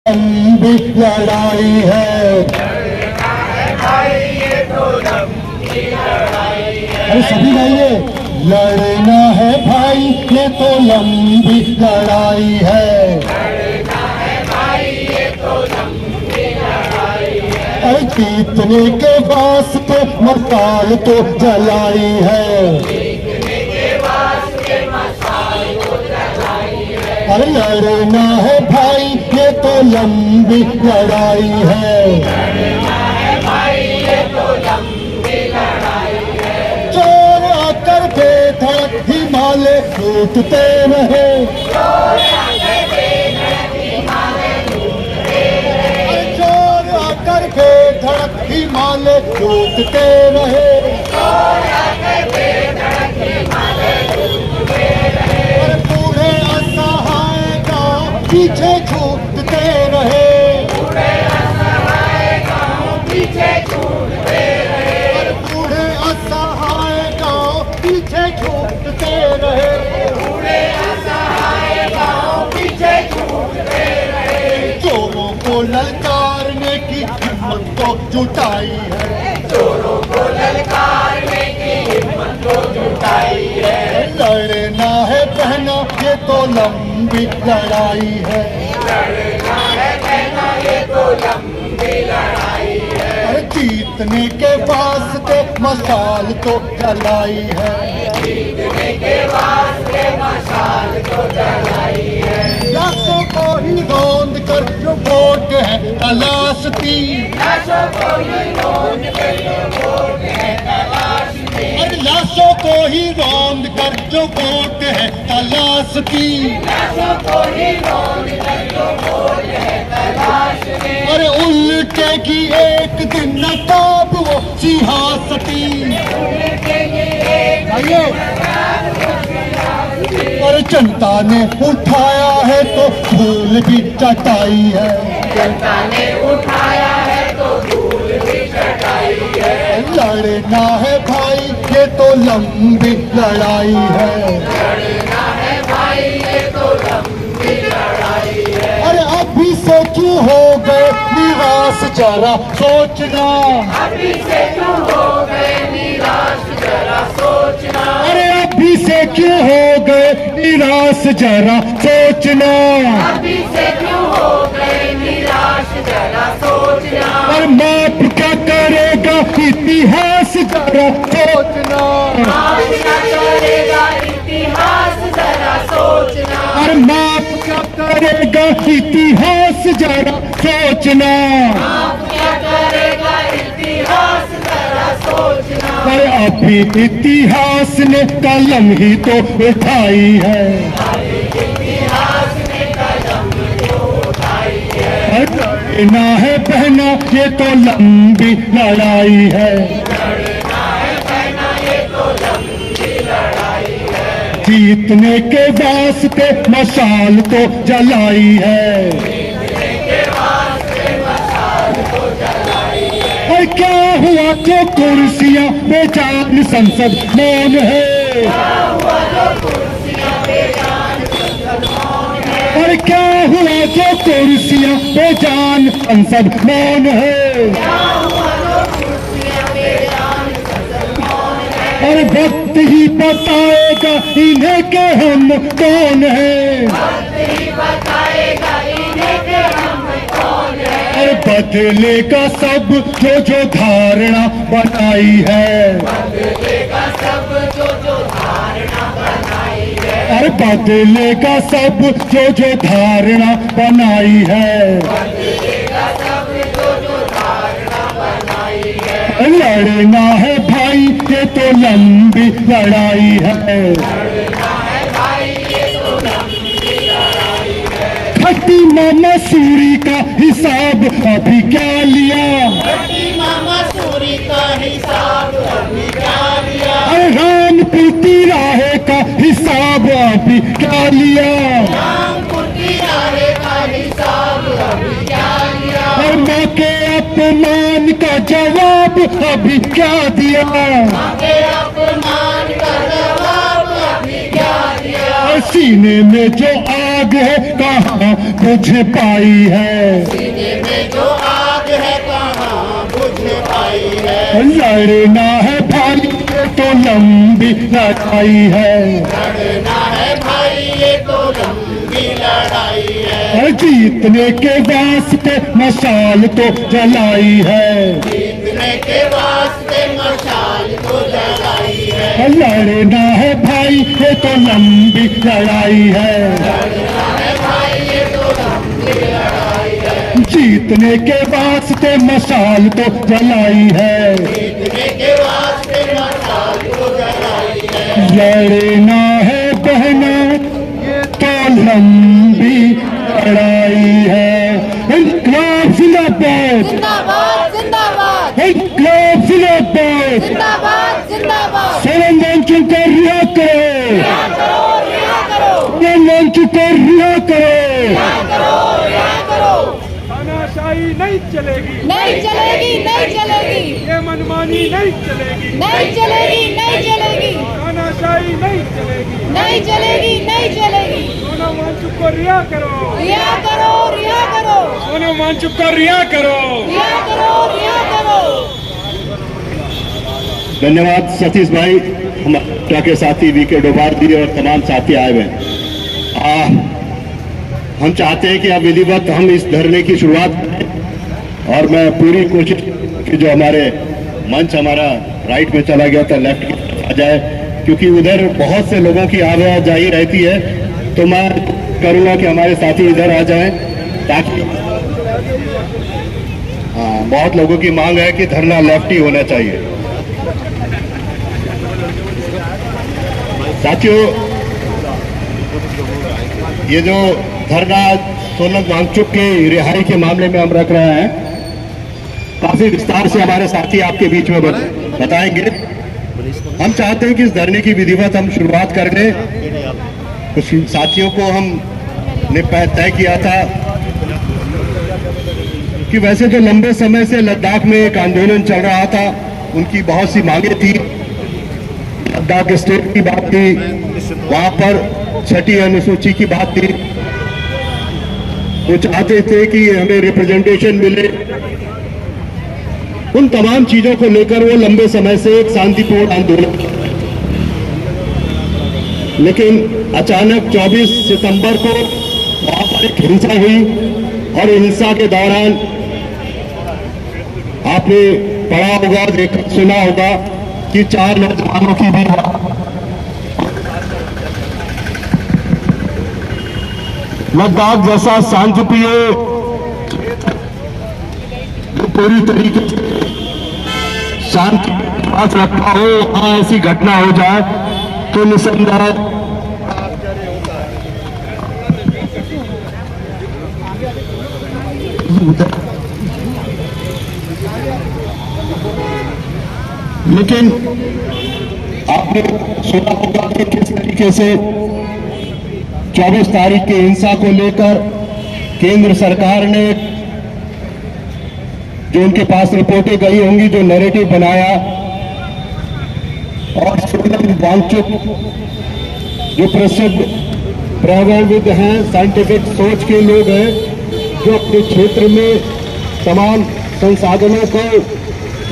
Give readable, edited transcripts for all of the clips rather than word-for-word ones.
लंबी लड़ाई है। अरे सभी गाइए, लड़ना है भाई ये तो लंबी लड़ाई है। अरे जीतने के वास्ते मशाल तो जलाई है। अरे लड़ना है भाई ये तो लंबी लड़ाई है। चोर आकर बेधड़क हिमालय लूटते रहे। चोर आकर बेधड़क हिमालय लूटते रहे। पीछे छूटते रहे। बूढ़े असहाय गाँव पीछे छूटते रहे। बूढ़े असहाय गाँव पीछे छूटते रहे। बूढ़े असहाय गाँव पीछे छूटते रहे। चोरों को ललकारने की हिम्मत तो जुटाई है। चोरों को ललकारने की हिम्मत तो जुटाई है। लड़ना है बहना ये तो लंबी लड़ाई है। लड़ना है बहना ये तो लंबी लड़ाई है। जीतने के वास्ते मशाल तो जलाई है। जीतने के वास्ते मशाल तो जलाई है। लाशों को ही रौंद कर जो वोट है तलाशती। लाशों को ही रौंद कर जो वोट है तलाशती। लाशों को ही रौंद कर जो वोट है तलाशती। लाशों को ही रौंद कर जो वोट है तलाशती। अरे उल्टेगी एक दिन नकाब वो सिंहासती। और जनता ने उठाया है तो धूल भी चटाई है। जनता ने उठाया है तो धूल भी चटाई है। लड़ना है भाई ये तो लंबी लड़ाई है। लड़ना है भाई ये तो लंबी लड़ाई है। अरे अभी से क्यों हो गए निराश जरा सोचना। अभी से क्यों हो गए निराश जरा सोचना। अरे अभी से क्यों हो गए निराश जरा सोचना। अभी से क्यों हो गए निराश जरा सोचना। और माफ क्या करेगा इतिहास जरा सोचना। माफ क्या करेगा इतिहास जरा सोचना। और माफ क्या करेगा इतिहास जरा सोचना। माफ क्या करेगा इतिहास जरा सोचना। पर अभी इतिहास ने कलम ही तो उठाई है। इतिहास ने कलम तो उठाई है। लड़ना है बहना ये तो लंबी लड़ाई है। लड़ना है बहना ये तो लंबी लड़ाई है। जीतने के वास्ते मशाल तो जलाई है। जीतने के वास्ते मशाल तो जलाई है। और क्या हुआ जो कुर्सियां बेजान संसद मौन है। क्या हुआ जो कुर्सियां बेजान संसद मौन है। और क्या हुआ जो कुर्सियां बेजान संसद मौन है। क्या हुआ जो कुर्सियां बेजान संसद मौन है। और वक्त ही बताएगा इन्हें के हम कौन है। वक्त ही बताएगा इन्हें के हम कौन है। और बदलेगा सब जो धारणा बनाई है। बदलेगा सब जो धारणा बनाई है। और बदलेगा सब जो धारणा बनाई है। बदलेगा सब जो धारणा बनाई है। लड़ना है भाई ये तो लंबी लड़ाई है। लड़ना है भाई ये तो लंबी लड़ाई है। खट्टी मामा सूरी का हिसाब अभी क्या लिया। खट्टी मामा सूरी का हिसाब अभी क्या लिया। अरे रामपुर तिराहे का हिसाब अभी क्या लिया। रामपुर तिराहे का हिसाब अभी क्या लिया। और माँ के अपमान का जवाब अभी क्या दिया। माँ के अपमान का जवाब अभी क्या दिया। सीने में जो आग आग है कहाँ बुझ पाई है, सीने में जो आग है कहाँ बुझ पाई है। लड़ना है भाई तो लंबी लड़ाई है, लड़ना है भाई ये तो लंबी लड़ाई है। जीतने के वास्ते मशाल तो जलाई है, जीतने के वास्ते मशाल तो जलाई है। लड़ना है भाई ये तो लंबी लड़ाई है, लड़ना है भाई ये तो लंबी लड़ाई है। जीतने के वास्ते मशाल तो जलाई है, जीतने के वास्ते मशाल तो जलाई है। लड़ना है बहना ये तो लंबी लड़ाई है। इनकलाब जिंदाबाद, जिंदाबाद जिंदाबाद इनकलाब जिंदाबाद, जिंदाबाद जिंदाबाद। सोनम वांगचुक को रिहा करो, रिहा करो रिहा करो सोनम वांगचुक को रिहा करो, रिहा करो रिहा करो। तानाशाही नहीं चलेगी, नहीं चलेगी नहीं चलेगी ये मनमानी नहीं चलेगी, नहीं चलेगी नहीं चलेगी तानाशाही नहीं चलेगी। नहीं चलेगी नहीं चलेगी। सोनम वांगचुक को रिहा करो, रिहा करो रिहा करो सोनम वांगचुक को रिहा करो। रिहा करो रिहा करो। धन्यवाद सतीश भाई, हमारे के साथी वीके डोभारदी और तमाम साथी आए हुए हैं। हम चाहते हैं कि अब विधिवत हम इस धरने की शुरुआत करें और मैं पूरी कोशिश कि जो हमारे मंच हमारा राइट में चला गया था लेफ्ट की तरफ आ जाए, क्योंकि उधर बहुत से लोगों की आवाजाही रहती है, तो मैं करूँगा कि हमारे साथी इधर आ जाएं ताकि बहुत लोगों की मांग है कि धरना लेफ्ट ही होना चाहिए। साथियों, ये जो धरना सोनम वांगचुक के रिहाई के मामले में हम रख रहे हैं, काफी विस्तार से हमारे साथी आपके बीच में बताएंगे। हम चाहते हैं कि इस धरने की विधिवत हम शुरुआत कर लें। कुछ साथियों को हमने तय किया था कि वैसे तो लंबे समय से लद्दाख में एक आंदोलन चल रहा था, उनकी बहुत सी मांगे थी, लद्दाख स्टेट की बात थी, वहां पर 6ठी अनुसूची की बात थी। वो चाहते थे कि हमें रिप्रेजेंटेशन मिले। उन तमाम चीजों को लेकर वो लंबे समय से एक शांतिपूर्ण आंदोलन, लेकिन अचानक 24 सितंबर को वहां पर एक हिंसा हुई और हिंसा के दौरान आपने पढ़ा होगा, देखा सुना होगा कि 4 नौजवानों की भी लद्दाख जैसा शांतिप्रिय पूरी तरीके से शांति पास रखा हो, वहां ऐसी घटना हो जाए तो निसंदेह लेकिन आपने सुना होगा कि किस तरीके से 24 तारीख की हिंसा को लेकर केंद्र सरकार ने जो उनके पास रिपोर्टें गई होंगी, जो नैरेटिव बनाया, और सोनम वांगचुक जो प्रसिद्ध प्रभावित हैं, साइंटिफिक सोच के लोग हैं, जो अपने क्षेत्र में तमाम संसाधनों को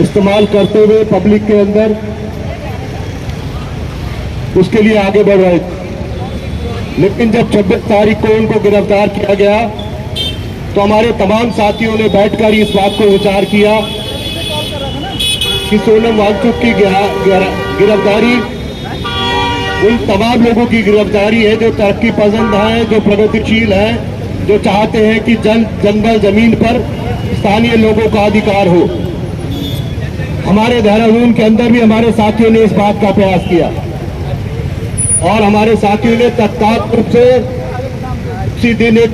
इस्तेमाल करते हुए पब्लिक के अंदर उसके लिए आगे बढ़ रहे थे। लेकिन जब 26 तारीख को उनको गिरफ्तार किया गया तो हमारे तमाम साथियों ने बैठकर इस बात को विचार किया कि सोनम वांगचुक की गिरफ्तारी उन तमाम लोगों की गिरफ्तारी है जो तरक्की पसंद हैं, जो प्रगतिशील हैं, जो चाहते हैं कि जंगल जमीन पर स्थानीय लोगों का अधिकार हो। हमारे देहरादून के अंदर भी हमारे साथियों ने इस बात का प्रयास किया और हमारे साथियों ने तत्काल रूप से उसी दिन एक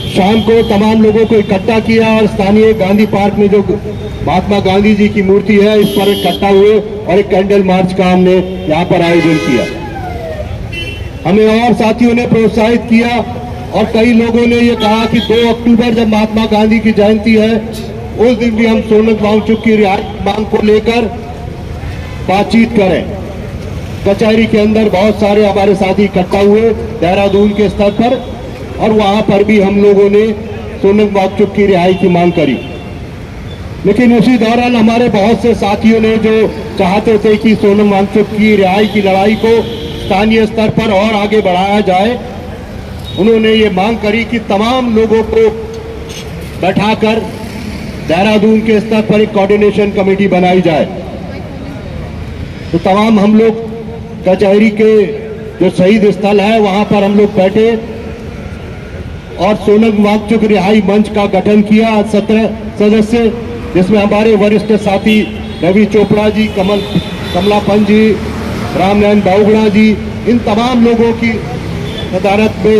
शाम को तमाम लोगों को इकट्ठा किया और स्थानीय गांधी पार्क में जो महात्मा गांधी जी की मूर्ति है, इस पर इकट्ठा हुए और एक कैंडल मार्च का हमने यहाँ पर आयोजन किया। हमें और साथियों ने प्रोत्साहित किया और कई लोगों ने ये कहा कि 2 अक्टूबर जब महात्मा गांधी की जयंती है, उस दिन भी हम सोनम वांगचुक की रिहाई मांग को लेकर बातचीत करें। कचहरी के अंदर बहुत सारे हमारे साथी इकट्ठा हुए देहरादून के स्तर पर, और वहां पर भी हम लोगों ने सोनम वांगचुक की रिहाई की मांग करी। लेकिन उसी दौरान हमारे बहुत से साथियों ने जो चाहते थे कि सोनम वांगचुक की रिहाई की लड़ाई को स्थानीय स्तर पर और आगे बढ़ाया जाए, उन्होंने ये मांग करी कि तमाम लोगों को बैठाकर देहरादून के स्तर पर एक कोऑर्डिनेशन कमेटी बनाई जाए। तो तमाम हम लोग कचहरी के जो शहीद स्थल है वहां पर हम लोग बैठे और सोनम वांगचुक रिहाई मंच का गठन किया। 17 सदस्य, जिसमें हमारे वरिष्ठ साथी रवि चोपड़ा जी, कमलापंत जी, रामनारायण बावगुणा जी, इन तमाम लोगों की सदारत में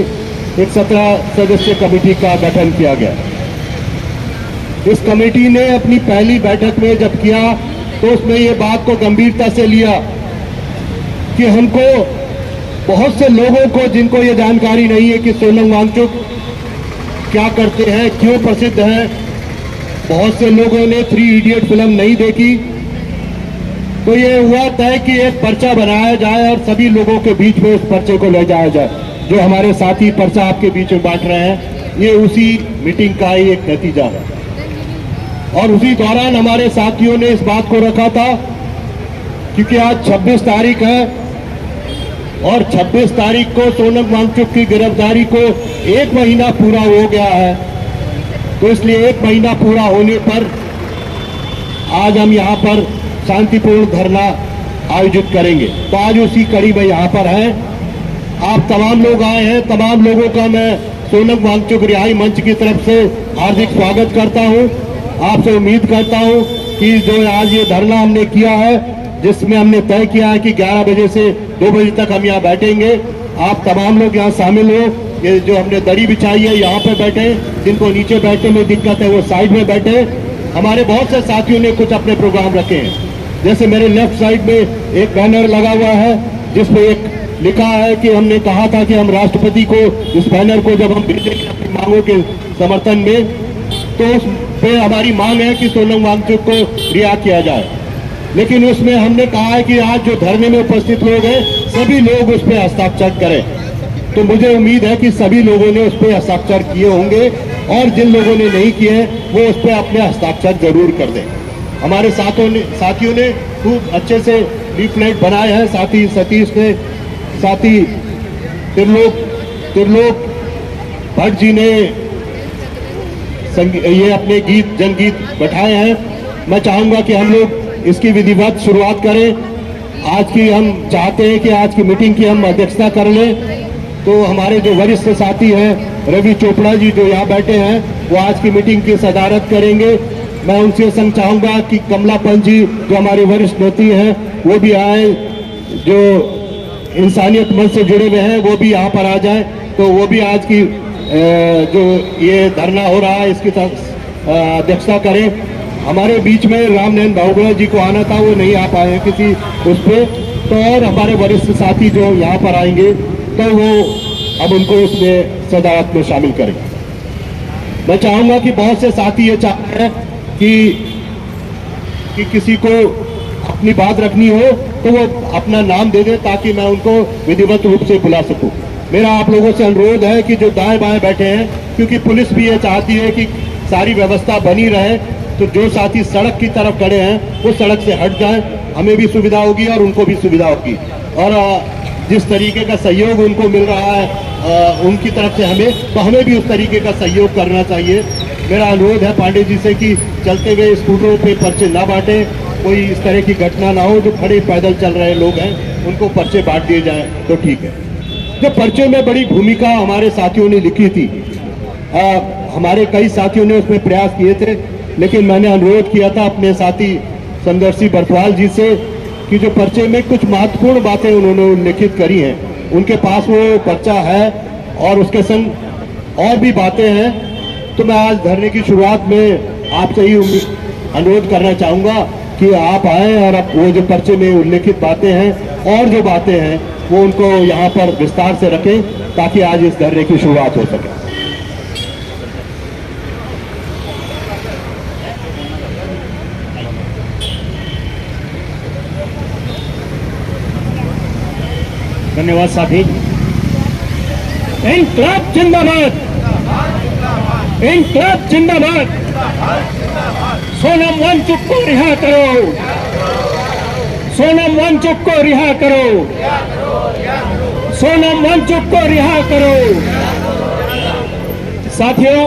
एक 17 सदस्यीय कमेटी का गठन किया गया। इस कमेटी ने अपनी पहली बैठक में जब किया तो उसमें ये बात को गंभीरता से लिया कि हमको बहुत से लोगों को, जिनको ये जानकारी नहीं है कि सोनम वांगचुक क्या करते हैं, क्यों प्रसिद्ध हैं, बहुत से लोगों ने 3 इडियट फिल्म नहीं देखी, तो ये हुआ तय कि एक पर्चा बनाया जाए और सभी लोगों के बीच में उस पर्चे को ले जाया जाए। जो हमारे साथी पर्चा आपके बीच में बांट रहे हैं, ये उसी मीटिंग का ही एक नतीजा है। और उसी दौरान हमारे साथियों ने इस बात को रखा था, क्योंकि आज 26 तारीख है और 26 तारीख को सोनम वांगचुक की गिरफ्तारी को 1 महीना पूरा हो गया है, तो इसलिए 1 महीना पूरा होने पर आज हम यहाँ पर शांतिपूर्ण धरना आयोजित करेंगे। तो आज उसी कड़ी में यहाँ पर है, आप तमाम लोग आए हैं। तमाम लोगों का मैं सोनम वांगचुक रिहाई मंच की तरफ से हार्दिक स्वागत करता हूँ। आपसे उम्मीद करता हूँ कि जो आज ये धरना हमने किया है, जिसमें हमने तय किया है कि 11 बजे से 2 बजे तक हम यहाँ बैठेंगे, आप तमाम लोग यहाँ शामिल हो। ये जो हमने दरी बिछाई है यहाँ पे बैठे, जिनको नीचे बैठने में दिक्कत है वो साइड में बैठे। हमारे बहुत से साथियों ने कुछ अपने प्रोग्राम रखे हैं, जैसे मेरे लेफ्ट साइड में एक बैनर लगा हुआ है जिसमें एक लिखा है कि हमने कहा था कि हम राष्ट्रपति को इस बैनर को जब हम भेजेंगे अपनी मांगों के समर्थन में, तो उस पे हमारी मांग है कि सोनम वांगचुक को रिहा किया जाए। लेकिन उसमें हमने कहा है कि आज जो धरने में उपस्थित लोग हैं सभी लोग उस पर हस्ताक्षर करें। तो मुझे उम्मीद है कि सभी लोगों ने उस पर हस्ताक्षर किए होंगे, और जिन लोगों ने नहीं किए वो उस पर अपने हस्ताक्षर जरूर कर दें। हमारे साथियों ने खूब अच्छे से लीफलेट बनाए हैं। साथी सतीश ने, साथी त्रिलोक भट्ट जी ने ये अपने गीत, जनगीत बैठाए हैं। मैं चाहूंगा कि हम लोग इसकी विधिवत शुरुआत करें। आज की हम चाहते हैं कि आज की मीटिंग की हम अध्यक्षता कर लें, तो हमारे जो वरिष्ठ साथी हैं रवि चोपड़ा जी जो यहाँ बैठे हैं, वो आज की मीटिंग की सदारत करेंगे। मैं उनसे संग चाहूंगा कि कमलापंत जी जो हमारे वरिष्ठ नेता हैं वो भी आए, जो इंसानियत मंच से जुड़े हुए हैं वो भी यहाँ पर आ जाए, तो वो भी आज की जो ये धरना हो रहा है इसकी अध्यक्षता करें। हमारे बीच में रामनारायण बावगुणा जी को आना था, वो नहीं आ पाए हैं किसी उस पर, तो और हमारे वरिष्ठ साथी जो यहाँ पर आएंगे तो वो अब उनको इसमें सदारत में शामिल करें। मैं चाहूंगा कि बहुत से साथी ये चाहते हैं कि किसी को अपनी बात रखनी हो तो वो अपना नाम दे दे, ताकि मैं उनको विधिवत रूप से बुला सकूं। मेरा आप लोगों से अनुरोध है कि जो दाएं बाएं बैठे हैं, क्योंकि पुलिस भी ये चाहती है कि सारी व्यवस्था बनी रहे, तो जो साथी सड़क की तरफ खड़े हैं वो सड़क से हट जाएं, हमें भी सुविधा होगी और उनको भी सुविधा होगी। और जिस तरीके का सहयोग उनको मिल रहा है उनकी तरफ से हमें, तो हमें भी उस तरीके का सहयोग करना चाहिए। मेरा अनुरोध है पांडे जी से कि चलते हुए स्कूटरों पे पर्चे ना बांटें, कोई इस तरह की घटना ना हो। जो खड़े पैदल चल रहे लोग हैं उनको पर्चे बांट दिए जाएं तो ठीक है। जो पर्चे में बड़ी भूमिका हमारे साथियों ने लिखी थी, हमारे कई साथियों ने उसमें प्रयास किए थे, लेकिन मैंने अनुरोध किया था अपने साथी संदर्शी बरथवाल जी से कि जो पर्चे में कुछ महत्वपूर्ण बातें उन्होंने उल्लेखित करी हैं, उनके पास वो पर्चा है और उसके संग और भी बातें हैं। तो मैं आज धरने की शुरुआत में आपसे ही अनुरोध करना चाहूँगा कि आप आएँ और अब वो जो पर्चे में उल्लेखित बातें हैं और जो बातें हैं वो उनको यहाँ पर विस्तार से रखें, ताकि आज इस धरने की शुरुआत हो सके। धन्यवाद साथी। इनकलाब जिंदाबाद, इनकलाब जिंदाबाद। सोनम वांगचुक को रिहा करो, सोनम वांगचुक को रिहा करो, सोनम वांगचुक को रिहा करो। साथियों,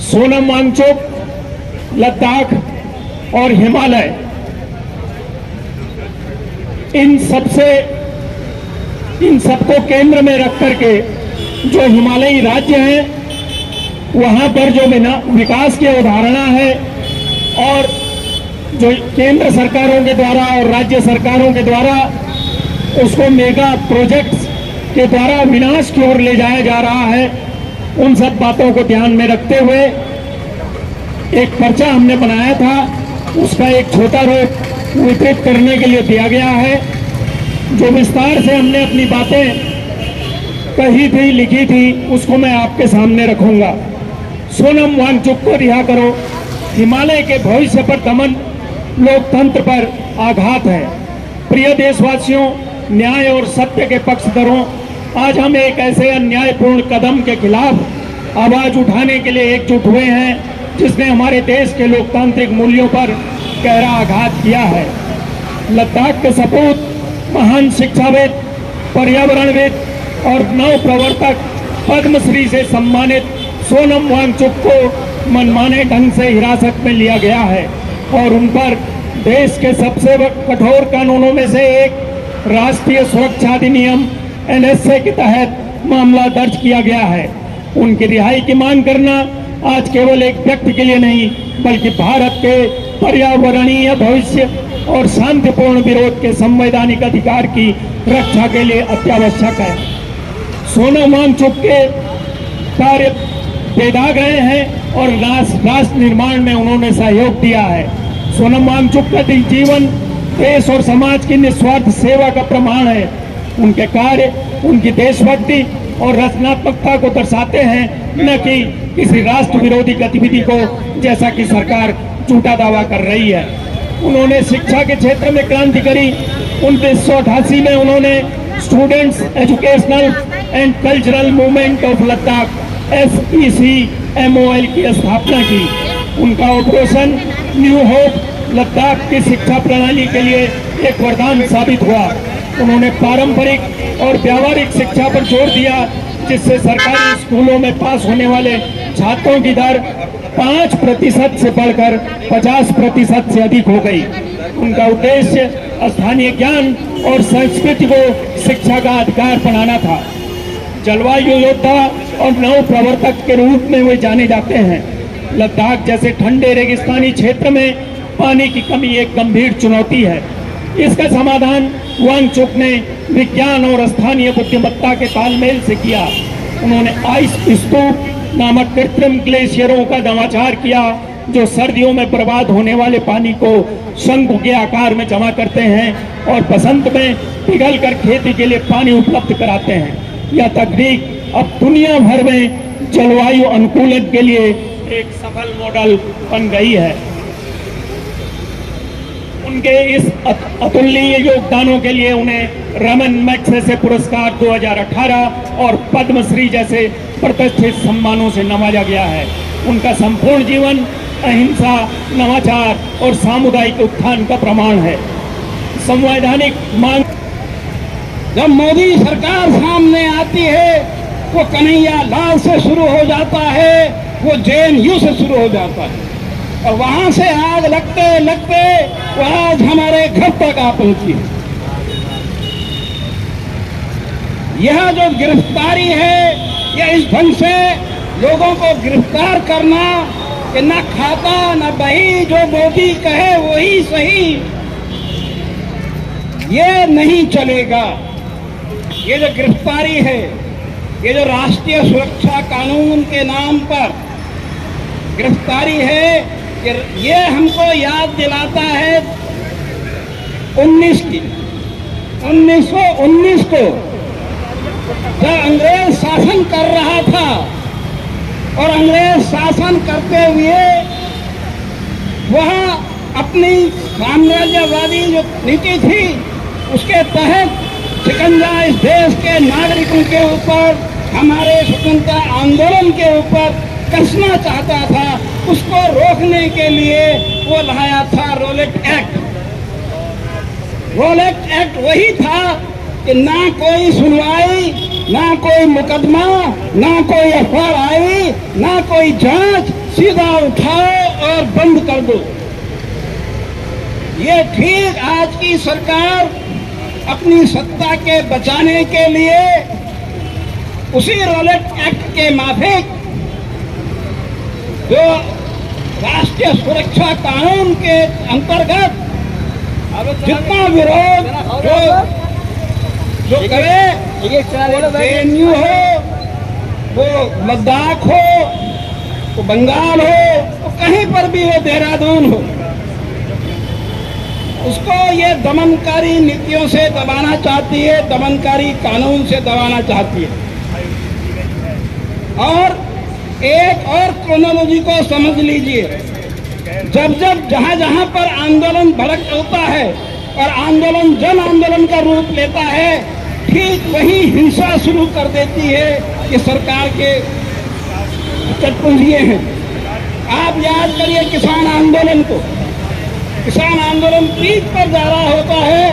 सोनम वांगचुक लद्दाख और हिमालय, इन सबको केंद्र में रख करके जो हिमालयी राज्य हैं वहां पर जो विकास की अवधारणा है और जो केंद्र सरकारों के द्वारा और राज्य सरकारों के द्वारा उसको मेगा प्रोजेक्ट्स के द्वारा विनाश की ओर ले जाया जा रहा है, उन सब बातों को ध्यान में रखते हुए एक पर्चा हमने बनाया था, उसका एक छोटा रूप वितरित करने के लिए दिया गया है। जो विस्तार से हमने अपनी बातें कही थी, लिखी थी, उसको मैं आपके सामने रखूंगा। सोनम वांगचुक को रिहा करो, हिमालय के भविष्य पर दमन लोकतंत्र पर आघात है। प्रिय देशवासियों, न्याय और सत्य के पक्षधरों, आज हम एक ऐसे अन्यायपूर्ण कदम के खिलाफ आवाज उठाने के लिए एकजुट हुए हैं जिसने हमारे देश के लोकतांत्रिक मूल्यों पर गहरा आघात किया है। लद्दाख के सपूत, महान शिक्षाविद, पर्यावरणविद और नव प्रवर्तक पद्मश्री से सम्मानित सोनम वांगचुक को मनमाने ढंग से हिरासत में लिया गया है और उन पर देश के सबसे कठोर कानूनों में से एक राष्ट्रीय सुरक्षा अधिनियम NSA के तहत मामला दर्ज किया गया है। उनकी रिहाई की मांग करना आज केवल एक व्यक्ति के लिए नहीं बल्कि भारत के पर्यावरणीय भविष्य और शांतिपूर्ण विरोध के संवैधानिक अधिकार की रक्षा के लिए अत्यावश्यक है। सोनम वांगचुक के कार्य बेदाग रहे हैं और राष्ट्र निर्माण में उन्होंने सहयोग दिया है। सोनम वांगचुक का जीवन देश और समाज की निस्वार्थ सेवा का प्रमाण है। उनके कार्य उनकी देशभक्ति और रचनात्मकता को दर्शाते हैं, न कि किसी राष्ट्र विरोधी गतिविधि को, जैसा कि सरकार झूठा दावा कर रही है। उन्होंने शिक्षा के क्षेत्र में क्रांति करी। 1988 में उन्होंने students educational and cultural movement of Ladakh SECMOL की स्थापना की। उनका ऑपरेशन न्यू होप लद्दाख की शिक्षा प्रणाली के लिए एक वरदान साबित हुआ। उन्होंने पारंपरिक और व्यावहारिक शिक्षा पर जोर दिया, जिससे सरकारी स्कूलों में पास होने वाले छात्रों की दर 5% से बढ़कर 50% से अधिक हो गई। उनका उद्देश्य स्थानीय ज्ञान और संस्कृति को शिक्षा का अधिकार बनाना था। जलवायु योद्धा और नव प्रवर्तक के रूप में वे जाने जाते हैं। लद्दाख जैसे ठंडे रेगिस्तानी क्षेत्र में पानी की कमी एक गंभीर चुनौती है। इसका समाधान वांगचुक ने विज्ञान और स्थानीय बुद्धिमत्ता के तालमेल से किया। उन्होंने आइस स्तूप नामक कृत्रिम ग्लेशियरों का नवाचार किया, जो सर्दियों में बर्बाद होने वाले पानी को शंकु के आकार में जमा करते हैं और बसंत में पिघलकर खेती के लिए पानी उपलब्ध कराते हैं। यह तकनीक अब दुनिया भर में जलवायु अनुकूलन के लिए एक सफल मॉडल बन गई है। उनके इस अतुलनीय योगदानों के लिए उन्हें रमन मैग्सेसे पुरस्कार 2018 और पद्मश्री जैसे प्रतिष्ठित सम्मानों से नवाजा गया है। उनका संपूर्ण जीवन अहिंसा, नवाचार और सामुदायिक उत्थान का प्रमाण है। संवैधानिक मांग जब मोदी सरकार सामने आती है वो कन्हैया लाल से शुरू हो जाता है, वो JNU से शुरू हो जाता है और वहां से आग लगते लगते वो आज हमारे घर तक आ पहुंची है। यह जो गिरफ्तारी है, यह इस ढंग से लोगों को गिरफ्तार करना कि न खाता न बही, जो मोदी कहे वही सही, ये नहीं चलेगा। ये जो गिरफ्तारी है, ये जो राष्ट्रीय सुरक्षा कानून के नाम पर गिरफ्तारी है, ये हमको याद दिलाता है 1919 को जब अंग्रेज शासन कर रहा था और अंग्रेज शासन करते हुए वह अपनी साम्राज्यवादी जो नीति थी उसके तहत शिकंजा इस देश के नागरिकों के ऊपर, हमारे स्वतंत्रता आंदोलन के ऊपर कसना चाहता था, उसको रोकने के लिए वो लाया था रोलेट एक्ट। रोलेट एक्ट वही था कि ना कोई सुनवाई, ना कोई मुकदमा, ना कोई एफआईआर आई, ना कोई जांच, सीधा उठाओ और बंद कर दो। ये ठीक आज की सरकार अपनी सत्ता के बचाने के लिए उसी रोलेट एक्ट के माफिक जो राष्ट्रीय सुरक्षा कानून के अंतर्गत जितना विरोध जो करे, वो जेएनयू हो, वो लद्दाख हो, वो बंगाल हो, वो कहीं पर भी हो, देहरादून हो, उसको ये दमनकारी नीतियों से दबाना चाहती है, दमनकारी कानून से दबाना चाहती है। और एक और क्रोनोलॉजी को समझ लीजिए, जब जब जहां जहां पर आंदोलन भड़क होता है और आंदोलन जन आंदोलन का रूप लेता है, ठीक वही हिंसा शुरू कर देती है कि सरकार के चटपुंजिए हैं। आप याद करिए किसान आंदोलन को, किसान आंदोलन पीक पर जा रहा होता है,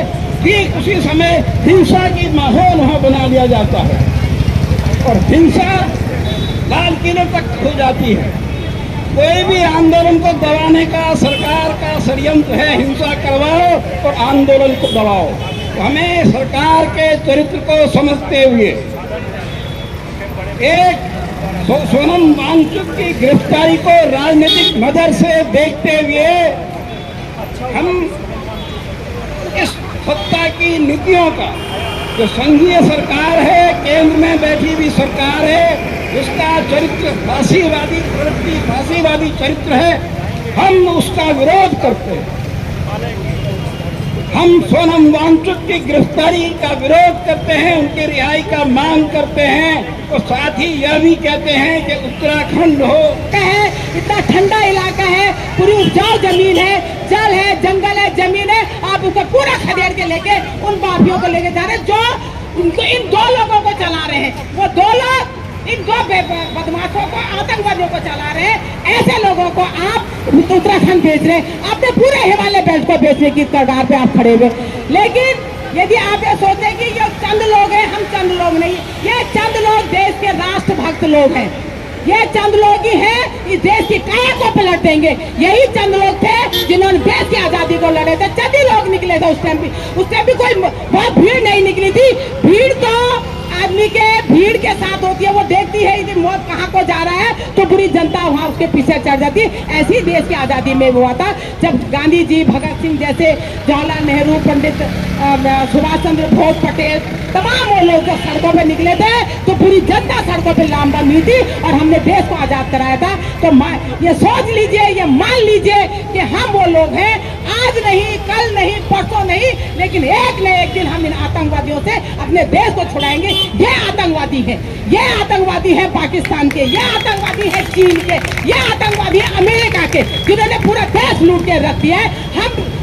ठीक उसी समय हिंसा की माहौल वहां बना दिया जाता है और हिंसा लाल किले तक हो जाती है। कोई भी आंदोलन को दबाने का सरकार का षड्यंत्र है, हिंसा करवाओ और आंदोलन को दबाओ। तो हमें सरकार के चरित्र को समझते हुए एक सोनम वांगचुक की गिरफ्तारी को राजनीतिक नजर से देखते हुए हम इस सत्ता की नीतियों का, जो संघीय सरकार है, केंद्र में बैठी हुई सरकार है, जिसका चरित्र फांसीवादी प्रवृत्ति, फांसीवादी चरित्र है, हम उसका विरोध करते हैं। हम सोनम वांगचुक की गिरफ्तारी का विरोध करते हैं, उनकी रिहाई का मांग करते हैं और साथ ही यह भी कहते हैं कि उत्तराखंड हो है, इतना ठंडा इलाका है, पूरी उपजाऊ जमीन है, जल है, जंगल है, जमीन है, आप उसको पूरा खदेड़ के लेके उन माफियों को लेके जा रहे हैं जो इन दो लोगों को चला रहे हैं। वो दो लोग इन दो बदमाशों को, आतंकवादियों को चला रहे हैं। ऐसे लोगों को आप उत्तराखंड भेज रहे हैं, आपने पूरे हिमालय बेल्ट को बेचने की कगार पे आप खड़े हुए। लेकिन यदि आप ये सोचें कि ये चंद लोग हैं, हम चंद लोग नहीं, ये चंद लोग देश के राष्ट्रभक्त लोग हैं, ये चंद लोग ही हैं इस देश की काया को पलट देंगे। यही चंद लोग थे जिन्होंने देश की आजादी को लड़े थे, चंद ही लोग निकले थे। उस टाइम भी कोई बहुत भीड़ नहीं निकली थी। भीड़ तो आदमी के भीड़ के साथ होती है, वो देखती है कि मौत कहाँ को जा रहा है तो पूरी जनता वहाँ उसके पीछे चढ़ जाती है। ऐसी देश की आजादी में हुआ था जब गांधी जी, भगत सिंह जैसे, जवाहरलाल नेहरू, पंडित सुभाष चंद्र बोस, पटेल, तमाम वो लोग जो सड़कों पे निकले थे तो पूरी जनता सड़कों पे लामबंद हुई थी और हमने देश को आजाद कराया था। तो ये सोच लीजिए, ये मान लीजिए कि हम वो लोग हैं, आज नहीं, कल नहीं, परसों नहीं, लेकिन एक न एक दिन हम इन आतंकवादियों से अपने देश को छुड़ाएंगे। ये आतंकवादी है, ये आतंकवादी है पाकिस्तान के, ये आतंकवादी है चीन के, ये आतंकवादी है अमेरिका के, जिन्होंने पूरा देश लूट के रख दिया है।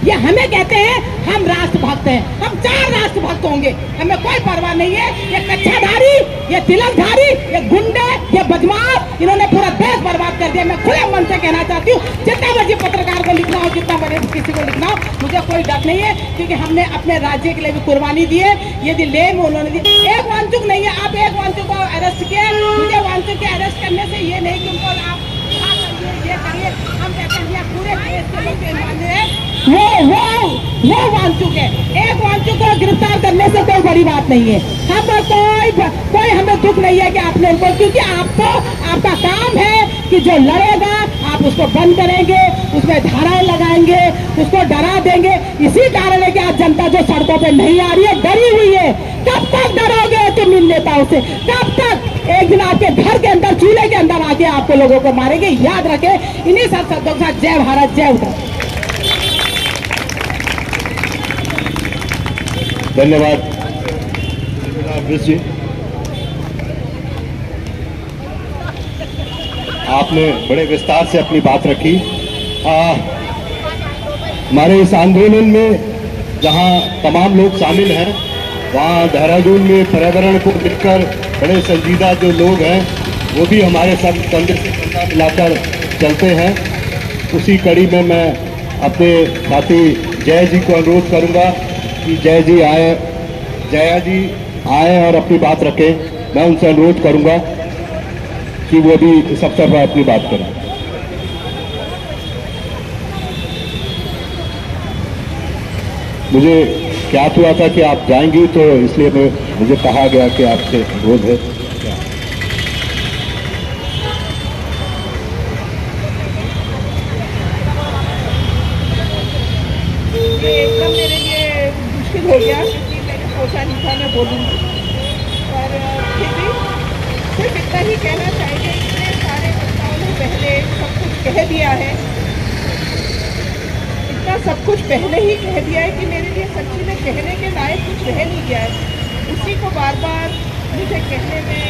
ये हमें कहते हैं हम राष्ट्रभक्त हैं, हम 4 राष्ट्रभक्त होंगे, हमें कोई परवाह नहीं है। ये कच्छाधारी, ये तिलकधारी, ये गुंडे, ये बदमाश, इन्होंने पूरा देश बर्बाद कर दिया। मैं खुले मन से कहना चाहती हूँ, जितना मर्जी पत्रकार को लिखना हो, जितना मर्जी किसी को लिखना हो, मुझे कोई डर नहीं है, क्योंकि हमने अपने राज्य के लिए भी कुर्बानी दी है। यदि लेम उन्होंने दी, एक वांचुक नहीं है, आप एक वांचुक को अरेस्ट किए, मुझे वांचुक के अरेस्ट करने से ये नहीं कि उनको आप ये करिए। हम कहते हैं पूरे देश के लोग वो वांचुक है। एक वांचुक को गिरफ्तार करने से कोई बड़ी बात नहीं है। हम कोई हमें दुख नहीं है कि आपने उनको, क्योंकि आपका काम है कि जो लड़ेगा आप उसको बंद करेंगे, उसमें धाराएं लगाएंगे, उसको डरा देंगे। इसी कारण है कि आज जनता जो सड़कों पे नहीं आ रही है, डरी हुई है। कब तक डरोगे तुम इन नेताओं से? कब तक? एक दिन आपके घर के अंदर, चूल्हे के अंदर आके आपको लोगों को मारेंगे। याद रखें इन्हीं सब शब्दों के साथ। जय भारत, जय उत्तर। धन्यवाद जी, आपने बड़े विस्तार से अपनी बात रखी। हमारे इस आंदोलन में जहां तमाम लोग शामिल हैं, वहाँ देहरादून में पर्यावरण को लेकर बड़े संजीदा जो लोग हैं वो भी हमारे साथ कंधे से कंधा मिलाकर चलते हैं। उसी कड़ी में मैं अपने साथी जय जी को अनुरोध करूंगा कि जया जी आए और अपनी बात रखें। मैं उनसे अनुरोध करूंगा कि वो भी इस अवसर पर अपनी बात करें। मुझे ज्ञात हुआ था कि आप जाएंगी, तो इसलिए मुझे कहा गया कि आपसे अनुरोध है। ये एकदम मेरे लिए मुश्किल हो गया क्योंकि मैंने सोचा नहीं था मैं बोलूँगी, पर फिर भी सिर्फ इतना ही कहना चाहिए। इतने सारे वक्ताओं ने पहले सब कुछ कह दिया है, इतना सब कुछ पहले ही कह दिया है कि मेरे लिए सच्ची में कहने के लायक कुछ रह नहीं गया है। उसी को बार बार मुझे कहने में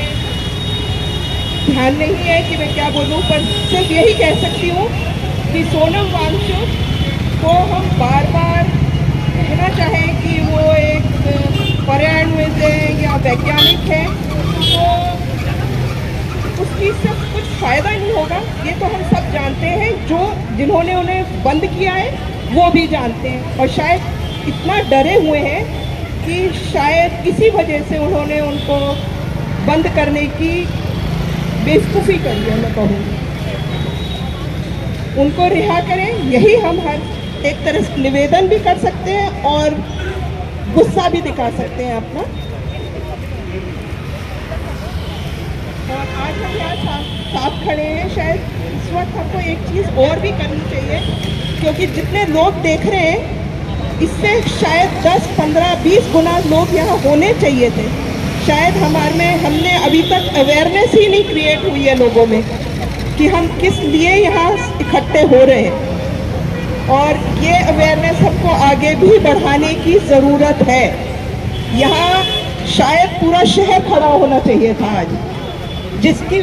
ध्यान नहीं है कि मैं क्या बोलूं, पर सिर्फ यही कह सकती हूँ कि सोनम वांगचुक को हम बार बार कहना चाहें कि वो एक पर्यावरणविद है या वैज्ञानिक है, तो उस चीज़ से कुछ फ़ायदा नहीं होगा। ये तो हम सब जानते हैं, जिन्होंने उन्हें बंद किया है वो भी जानते हैं, और शायद इतना डरे हुए हैं कि शायद इसी वजह से उन्होंने उनको बंद करने की बेवकूफ़ी करी है। मैं कहूँगी उनको रिहा करें, यही हम हर एक तरह से निवेदन भी कर सकते हैं और गुस्सा भी दिखा सकते हैं अपना। और आज हम यहाँ साथ खड़े हैं, शायद इस वक्त हमको एक चीज़ और भी करनी चाहिए, क्योंकि जितने लोग देख रहे हैं इससे शायद 10, 15, 20 गुना लोग यहाँ होने चाहिए थे। शायद हमने अभी तक अवेयरनेस ही नहीं क्रिएट हुई है लोगों में कि हम किस लिए यहाँ इकट्ठे हो रहे हैं, और ये अवेयरनेस हमको आगे भी बढ़ाने की ज़रूरत है। यहाँ शायद पूरा शहर खड़ा होना चाहिए था आज, जिसकी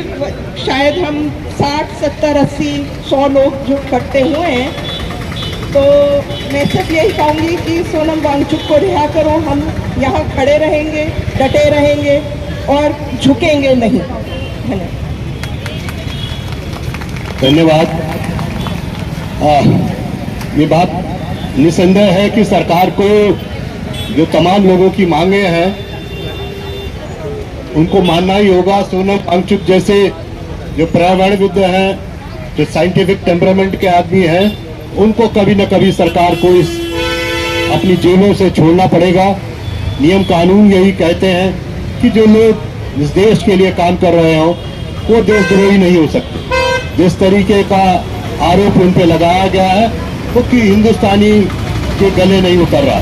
शायद हम 60, 70, 80, 100 लोग जो इकट्ठे हुए हैं। तो मैं सिर्फ यही कहूँगी कि सोनम वांगचुक को रिहा करो। हम यहाँ खड़े रहेंगे, डटे रहेंगे और झुकेंगे नहीं। धन्यवाद। ये बात निसंदेह है कि सरकार को जो तमाम लोगों की मांगे हैं उनको मानना ही होगा। सोनम वांगचुक जैसे जो पर्यावरणविद हैं, जो साइंटिफिक टेम्परामेंट के आदमी हैं, उनको कभी न कभी सरकार को इस अपनी जेलों से छोड़ना पड़ेगा। नियम कानून यही कहते हैं कि जो लोग इस देश के लिए काम कर रहे हों वो देशद्रोही नहीं हो सकते। जिस तरीके का आरोप उन पे लगाया गया है वो कि हिंदुस्तानी के गले नहीं उतर रहा,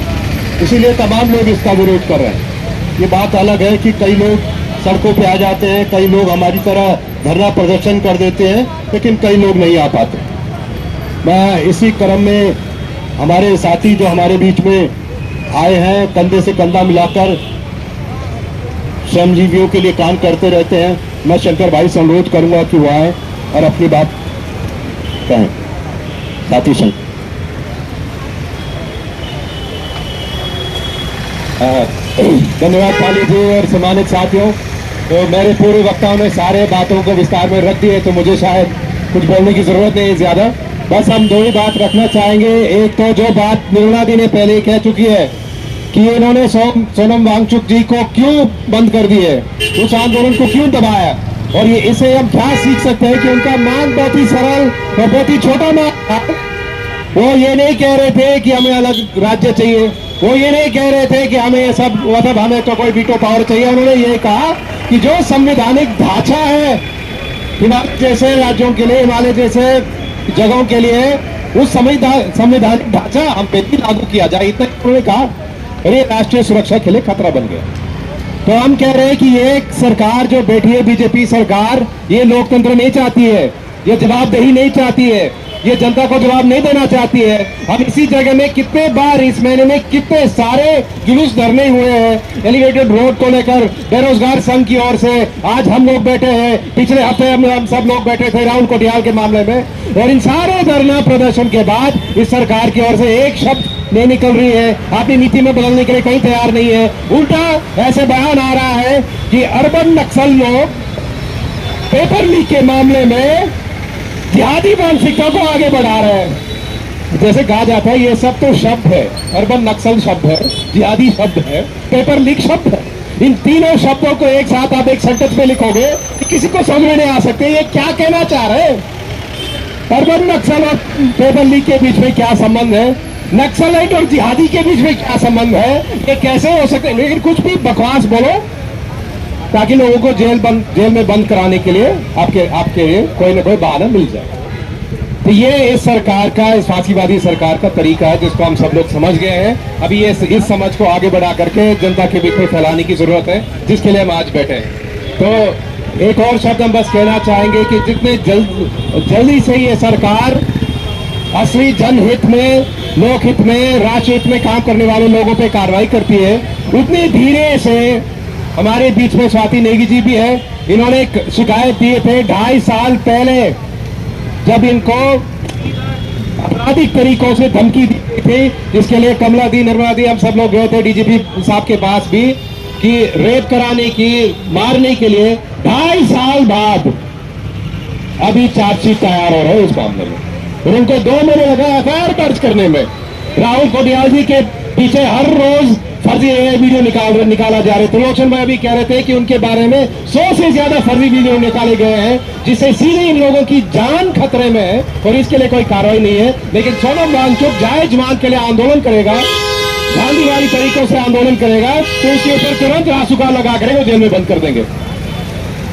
इसीलिए तमाम लोग इसका विरोध कर रहे हैं। ये बात अलग है कि कई लोग सड़कों पे आ जाते हैं, कई लोग हमारी तरह धरना प्रदर्शन कर देते हैं, लेकिन कई लोग नहीं आ पाते। मैं इसी क्रम में हमारे साथी जो हमारे बीच में आए हैं, कंधे से कंधा मिलाकर श्रमजीवियों के लिए काम करते रहते हैं, मैं शंकर भाई से अनुरोध करूंगा कि वो आए और अपनी बात कहें। साथी शंकर। धन्यवाद पाली जी और सम्मानित साथियों। तो मेरे पूर्व वक्ताओं ने सारे बातों को विस्तार में रख दिए, तो मुझे शायद कुछ बोलने की जरूरत नहीं है ज्यादा। बस हम दो ही बात रखना चाहेंगे। एक तो जो बात निर्मला दी ने पहले ही कह चुकी है कि इन्होंने सोनम वांगचुक जी को क्यों बंद कर दिए, उस आंदोलन को क्यों दबाया, और ये इसे हम क्या सीख सकते हैं कि उनका मांग बहुत ही सरल और बहुत ही छोटा मांग था। वो ये नहीं कह रहे थे कि हमें अलग राज्य चाहिए, वो ये नहीं कह रहे थे कि हमें ये सब मतलब हमें तो कोई वीटो पावर चाहिए। उन्होंने ये कहा कि जो संवैधानिक ढांचा है हिमालय जैसे राज्यों के लिए, हिमालय जैसे जगहों के लिए, उस संवैधानिक ढांचा हम पे भी लागू किया जाए। इतना उन्होंने कहा और ये राष्ट्रीय सुरक्षा के लिए खतरा बन गया। तो हम कह रहे हैं कि ये सरकार जो बैठी है, बीजेपी सरकार, ये लोकतंत्र नहीं चाहती है, ये जवाबदेही नहीं चाहती है, ये जनता को जवाब नहीं देना चाहती है। हम इसी जगह में कितने बार इस महीने में कितने सारे जुलूस धरने हुए हैं एलिवेटेड रोड को लेकर, बेरोजगार संघ की ओर से। आज हम लोग बैठे हैं, पिछले हफ्ते हम सब लोग बैठे थे राहुल कोटियाल के मामले में, और इन सारे धरना प्रदर्शन के बाद इस सरकार की ओर से एक शब्द नहीं निकल रही है, अपनी नीति में बदलने के लिए कहीं तैयार नहीं है। उल्टा ऐसे बयान आ रहा है कि अर्बन नक्सल लोग पेपर लीक के मामले में जिहादी मानसिकता को आगे बढ़ा रहे हैं। जैसे कहा जाता है ये सब तो शब्द है, अर्बन नक्सल शब्द है, जिहादी शब्द है, पेपर लीक शब्द है। इन तीनों शब्दों को एक साथ आप एक सेंटेंस में लिखोगे कि किसी को समझ में नहीं आ सकते ये क्या कहना चाह रहे हैं। अर्बन नक्सल और पेपर लीक के बीच में क्या संबंध है, नक्सलाइट और जिहादी के बीच में क्या संबंध है, ये कैसे हो सकते। लेकिन कुछ भी बकवास बोलो ताकि लोगों को जेल में बंद कराने के लिए आपके कोई ना कोई बहाना मिल जाए। तो ये इस सरकार का, इस फांसीवादी सरकार का तरीका है जिसको हम सब लोग समझ गए हैं। अभी ये इस समझ को आगे बढ़ा करके जनता के बीच में फैलाने की जरूरत है, जिसके लिए हम आज बैठे हैं। तो एक और शब्द हम बस कहना चाहेंगे कि जितने जल्दी से ये सरकार असली जनहित में, लोकहित में, राष्ट्रहित में काम करने वाले लोगों पे कार्रवाई करती है, उतनी धीरे से हमारे बीच में स्वाति नेगी जी भी है। इन्होंने एक शिकायत दिए थे 2.5 साल पहले, जब इनको आपराधिक तरीकों से धमकी दी गई थी, जिसके लिए कमला दी, निर्मला दी, हम सब लोग गए थे डीजीपी साहब के पास भी, कि रेप कराने की, मारने के लिए 2.5 साल बाद अभी चार्जशीट तैयार हो रहे हैं इस मामले में। और उनको 2 महीने लगा एफआईआर दर्ज करने में। राहुल कोटियाल जी के पीछे हर रोज फर्जी वीडियो निकाला जा रहे थे। त्रिलोचन भाई भी कह रहे थे कि उनके बारे में 100 से ज्यादा फर्जी वीडियो निकाले गए हैं, जिससे सीधे इन लोगों की जान खतरे में है और इसके लिए कोई कार्रवाई नहीं है। लेकिन सोनम वांगचुक जायज मांग के लिए आंदोलन करेगा, गांधीवादी तरीकों से आंदोलन करेगा, तो उसके ऊपर तुरंत रासुका लगा कर वो जेल में बंद कर देंगे।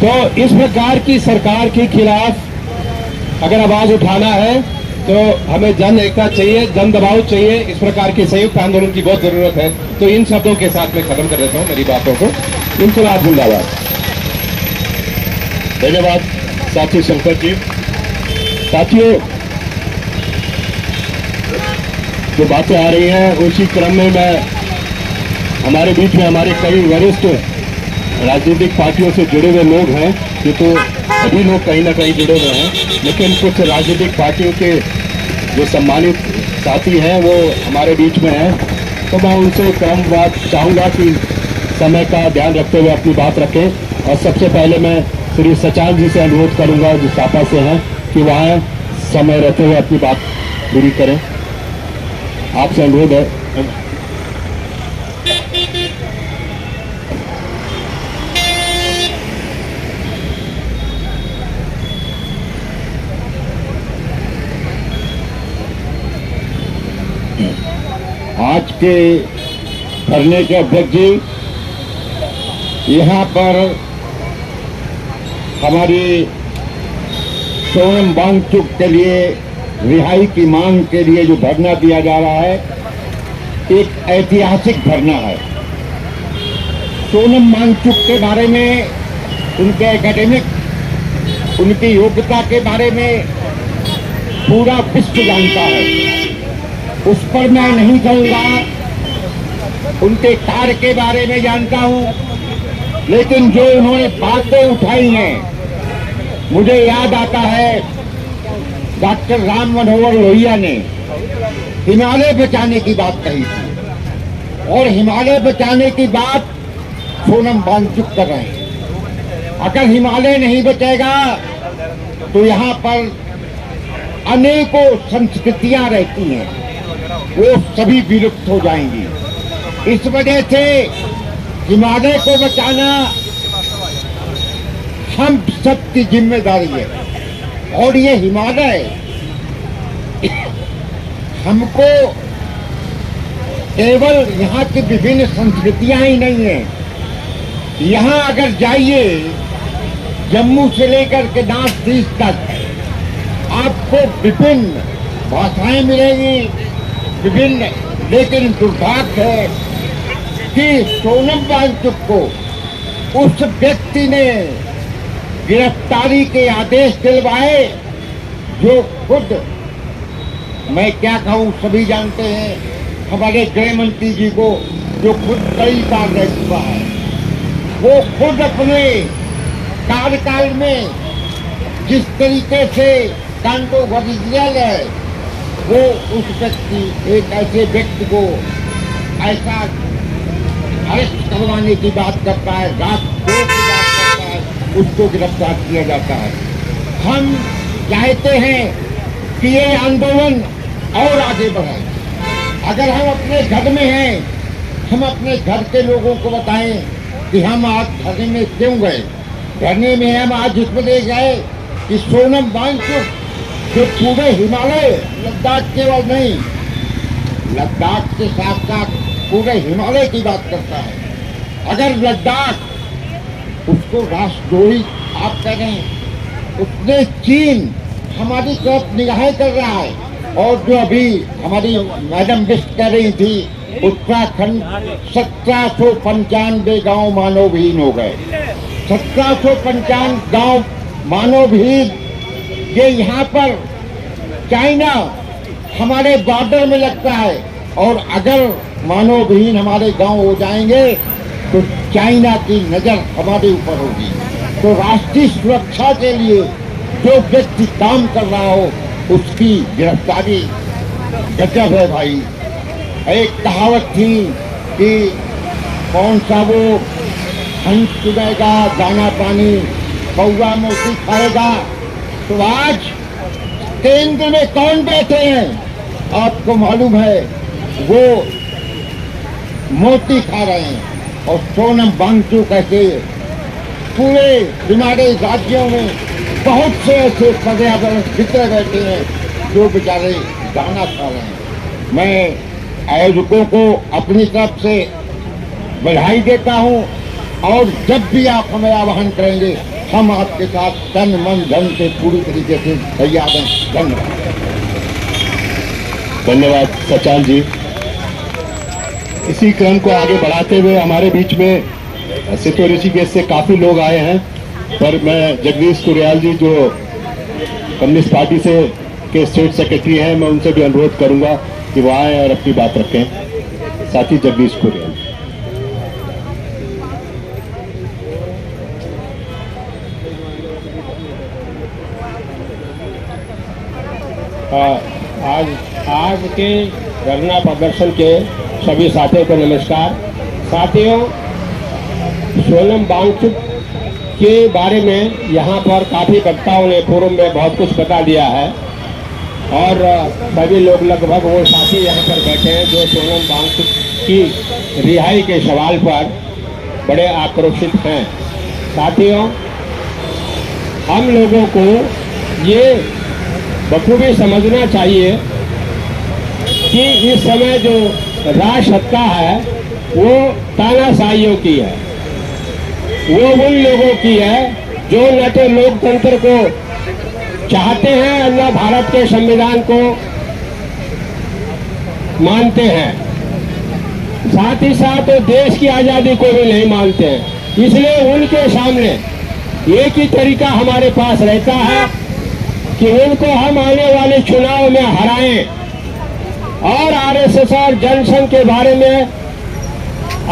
तो इस प्रकार की सरकार के खिलाफ अगर आवाज उठाना है तो हमें जन एकता चाहिए, जन दबाव चाहिए। इस प्रकार के संयुक्त आंदोलन की बहुत जरूरत है। तो इन शब्दों के साथ मैं खत्म कर देता हूं मेरी बातों को। इनकलाब जिंदाबाद। धन्यवाद साथी शंकर जी। साथियों, जो बातें आ रही हैं उसी क्रम में मैं हमारे बीच में हमारे कई वरिष्ठ राजनीतिक पार्टियों से जुड़े हुए लोग हैं, ये तो सभी लोग कहीं ना कहीं जुड़े हुए हैं, लेकिन कुछ राजनीतिक पार्टियों के जो सम्मानित साथी हैं वो हमारे बीच में हैं। तो मैं उनसे क्रमवार चाहूँगा कि समय का ध्यान रखते हुए अपनी बात रखें। और सबसे पहले मैं श्री सचान जी से अनुरोध करूँगा, जो सापा से हैं, कि वहाँ समय रहते हुए अपनी बात पूरी करें। आपसे अनुरोध है। आज के धरने के अध्यक्ष जी, यहाँ पर हमारी सोनम वांगचुक के लिए रिहाई की मांग के लिए जो धरना दिया जा रहा है, एक ऐतिहासिक धरना है। सोनम वांगचुक के बारे में, उनके एकेडमिक, उनकी योग्यता के बारे में पूरा विश्व जानता है, उस पर मैं नहीं कहूँगा। उनके कार्य के बारे में जानता हूँ, लेकिन जो उन्होंने बातें उठाई हैं, मुझे याद आता है डॉक्टर राम मनोहर लोहिया ने हिमालय बचाने की बात कही थी, और हिमालय बचाने की बात सोनम वांगचुक कर रहे हैं। अगर हिमालय नहीं बचेगा तो यहाँ पर अनेकों संस्कृतियां रहती हैं, वो सभी विलुप्त हो जाएंगी। इस वजह से हिमालय को बचाना हम सबकी जिम्मेदारी है। और ये हिमालय हमको केवल यहाँ की विभिन्न संस्कृतियां ही नहीं है, यहाँ अगर जाइए जम्मू से लेकर के नॉर्थ ईस्ट तक आपको विभिन्न भाषाएं मिलेंगी, विभिन्न। लेकिन दुर्भाग्य है कि सोनम वांगचुक को उस व्यक्ति ने गिरफ्तारी के आदेश दिलवाए जो खुद, मैं क्या कहूँ, सभी जानते हैं हमारे गृह मंत्री जी को, जो खुद कई बार रह चुका है। वो खुद अपने कार्यकाल में जिस तरीके से कांडो ओरिजिनल है वो उस व्यक्ति, एक ऐसे व्यक्ति को ऐसा अरेस्ट करवाने की बात करता है, रात 2 की बात करता है, उसको गिरफ्तार किया जाता है। हम चाहते हैं कि ये आंदोलन और आगे बढ़े। अगर हम अपने घर में हैं, हम अपने घर के लोगों को बताएं कि हम आज धरने में क्यों गए। धरने में हम आज इसलिए गए कि सोनम वांगचुक जो पूरे हिमालय, लद्दाख केवल नहीं, लद्दाख के साथ साथ पूरे हिमालय की बात करता है। अगर लद्दाख उसको राष्ट्रद्रोही आप करें, उसने चीन हमारी तरफ निगाहें कर रहा है। और जो अभी हमारी मैडम बिष्ट कह रही थी, उत्तराखंड 1795 गांव मानवहीन हो गए। 1795 गांव मानवहीन, ये यहाँ पर चाइना हमारे बॉर्डर में लगता है। और अगर मानवहीन हमारे गांव हो जाएंगे तो चाइना की नजर हमारे ऊपर होगी। तो राष्ट्रीय सुरक्षा के लिए जो व्यक्ति काम कर रहा हो उसकी गिरफ्तारी गजब है भाई। एक कहावत थी कि कौन सा वो हंस चुगेगा दाना पानी, कौवा मोती खाएगा। तो आज केंद्र में कौन बैठे हैं आपको मालूम है, वो मोती खा रहे हैं। और सोनम वांगचुक ऐसे पूरे हिमालय राज्यों में बहुत से ऐसे पर्यावरण मित्र बैठे हैं जो बेचारे दाना खा रहे हैं। मैं आयोजकों को अपनी तरफ से बधाई देता हूं और जब भी आप हमें आह्वान करेंगे हम आपके साथ तन मन धन से पूरी तरीके से तैयार हैं। धन्यवाद। धन्यवाद सचान जी। इसी क्रम को आगे बढ़ाते हुए हमारे बीच में सितो ऋषिकेश से काफी लोग आए हैं, पर मैं जगदीश कुरियाल जी जो कम्युनिस्ट पार्टी से के स्टेट सेक्रेटरी हैं, मैं उनसे भी अनुरोध करूंगा कि वो आए और अपनी बात रखें। साथी जगदीश कुरियाल। आज के धरना प्रदर्शन के सभी साथियों को नमस्कार। साथियों, सोनम वांगचुक के बारे में यहाँ पर काफ़ी वक्ताओं ने फोरम में बहुत कुछ बता दिया है और सभी लोग लगभग वो साथी यहाँ पर बैठे हैं जो सोनम वांगचुक की रिहाई के सवाल पर बड़े आक्रोशित हैं। साथियों, हम लोगों को ये बखूबी समझना चाहिए कि इस समय जो राज सत्ता है वो तानाशाहियों की है, वो उन लोगों की है जो न तो लोकतंत्र को चाहते हैं और न भारत के संविधान को मानते हैं, साथ ही साथ देश की आज़ादी को भी नहीं मानते हैं। इसलिए उनके सामने एक ही तरीका हमारे पास रहता है कि उनको हम आने वाले चुनाव में हराएं और आरएसएस और जनसंघ के बारे में,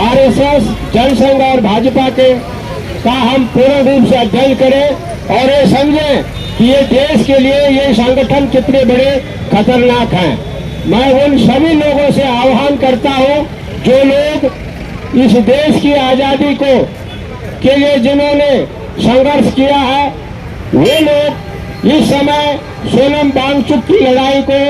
आरएसएस, जनसंघ और भाजपा के का हम पूर्ण रूप से अध्ययन करें और ये समझें कि ये देश के लिए ये संगठन कितने बड़े खतरनाक हैं। मैं उन सभी लोगों से आह्वान करता हूं जो लोग इस देश की आज़ादी को के लिए जिन्होंने संघर्ष किया है, वे लोग इस समय सोनम वांगचुक की लड़ाई को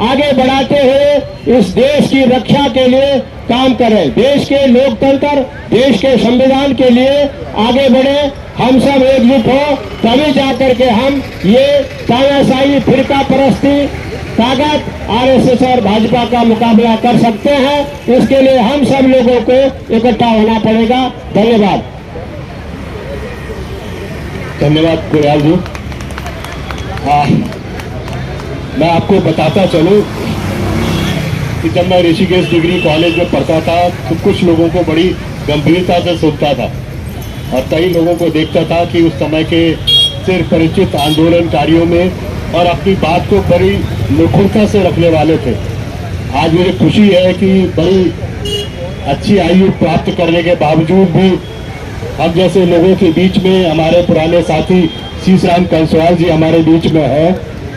आगे बढ़ाते हुए इस देश की रक्षा के लिए काम करें, देश के लोकतंत्र, देश के संविधान के लिए आगे बढ़े। हम सब एकजुट हो तभी जाकर के हम ये तानाशाही, फिरका परस्ती, ताकत, आरएसएस और भाजपा का मुकाबला कर सकते हैं। इसके लिए हम सब लोगों को इकट्ठा होना पड़ेगा। धन्यवाद। धन्यवाद कुरियाल जी। मैं आपको बताता चलूं कि जब मैं ऋषिकेश डिग्री कॉलेज में पढ़ता था तो कुछ लोगों को बड़ी गंभीरता से सुनता था और कई लोगों को देखता था कि उस समय के सिर्फ परिचित आंदोलनकारियों में और अपनी बात को बड़ी निखुरता से रखने वाले थे। आज मुझे खुशी है कि बड़ी अच्छी आयु प्राप्त करने के बावजूद भी हम जैसे लोगों के बीच में हमारे पुराने साथी शीशराम कंसवाल जी हमारे बीच में है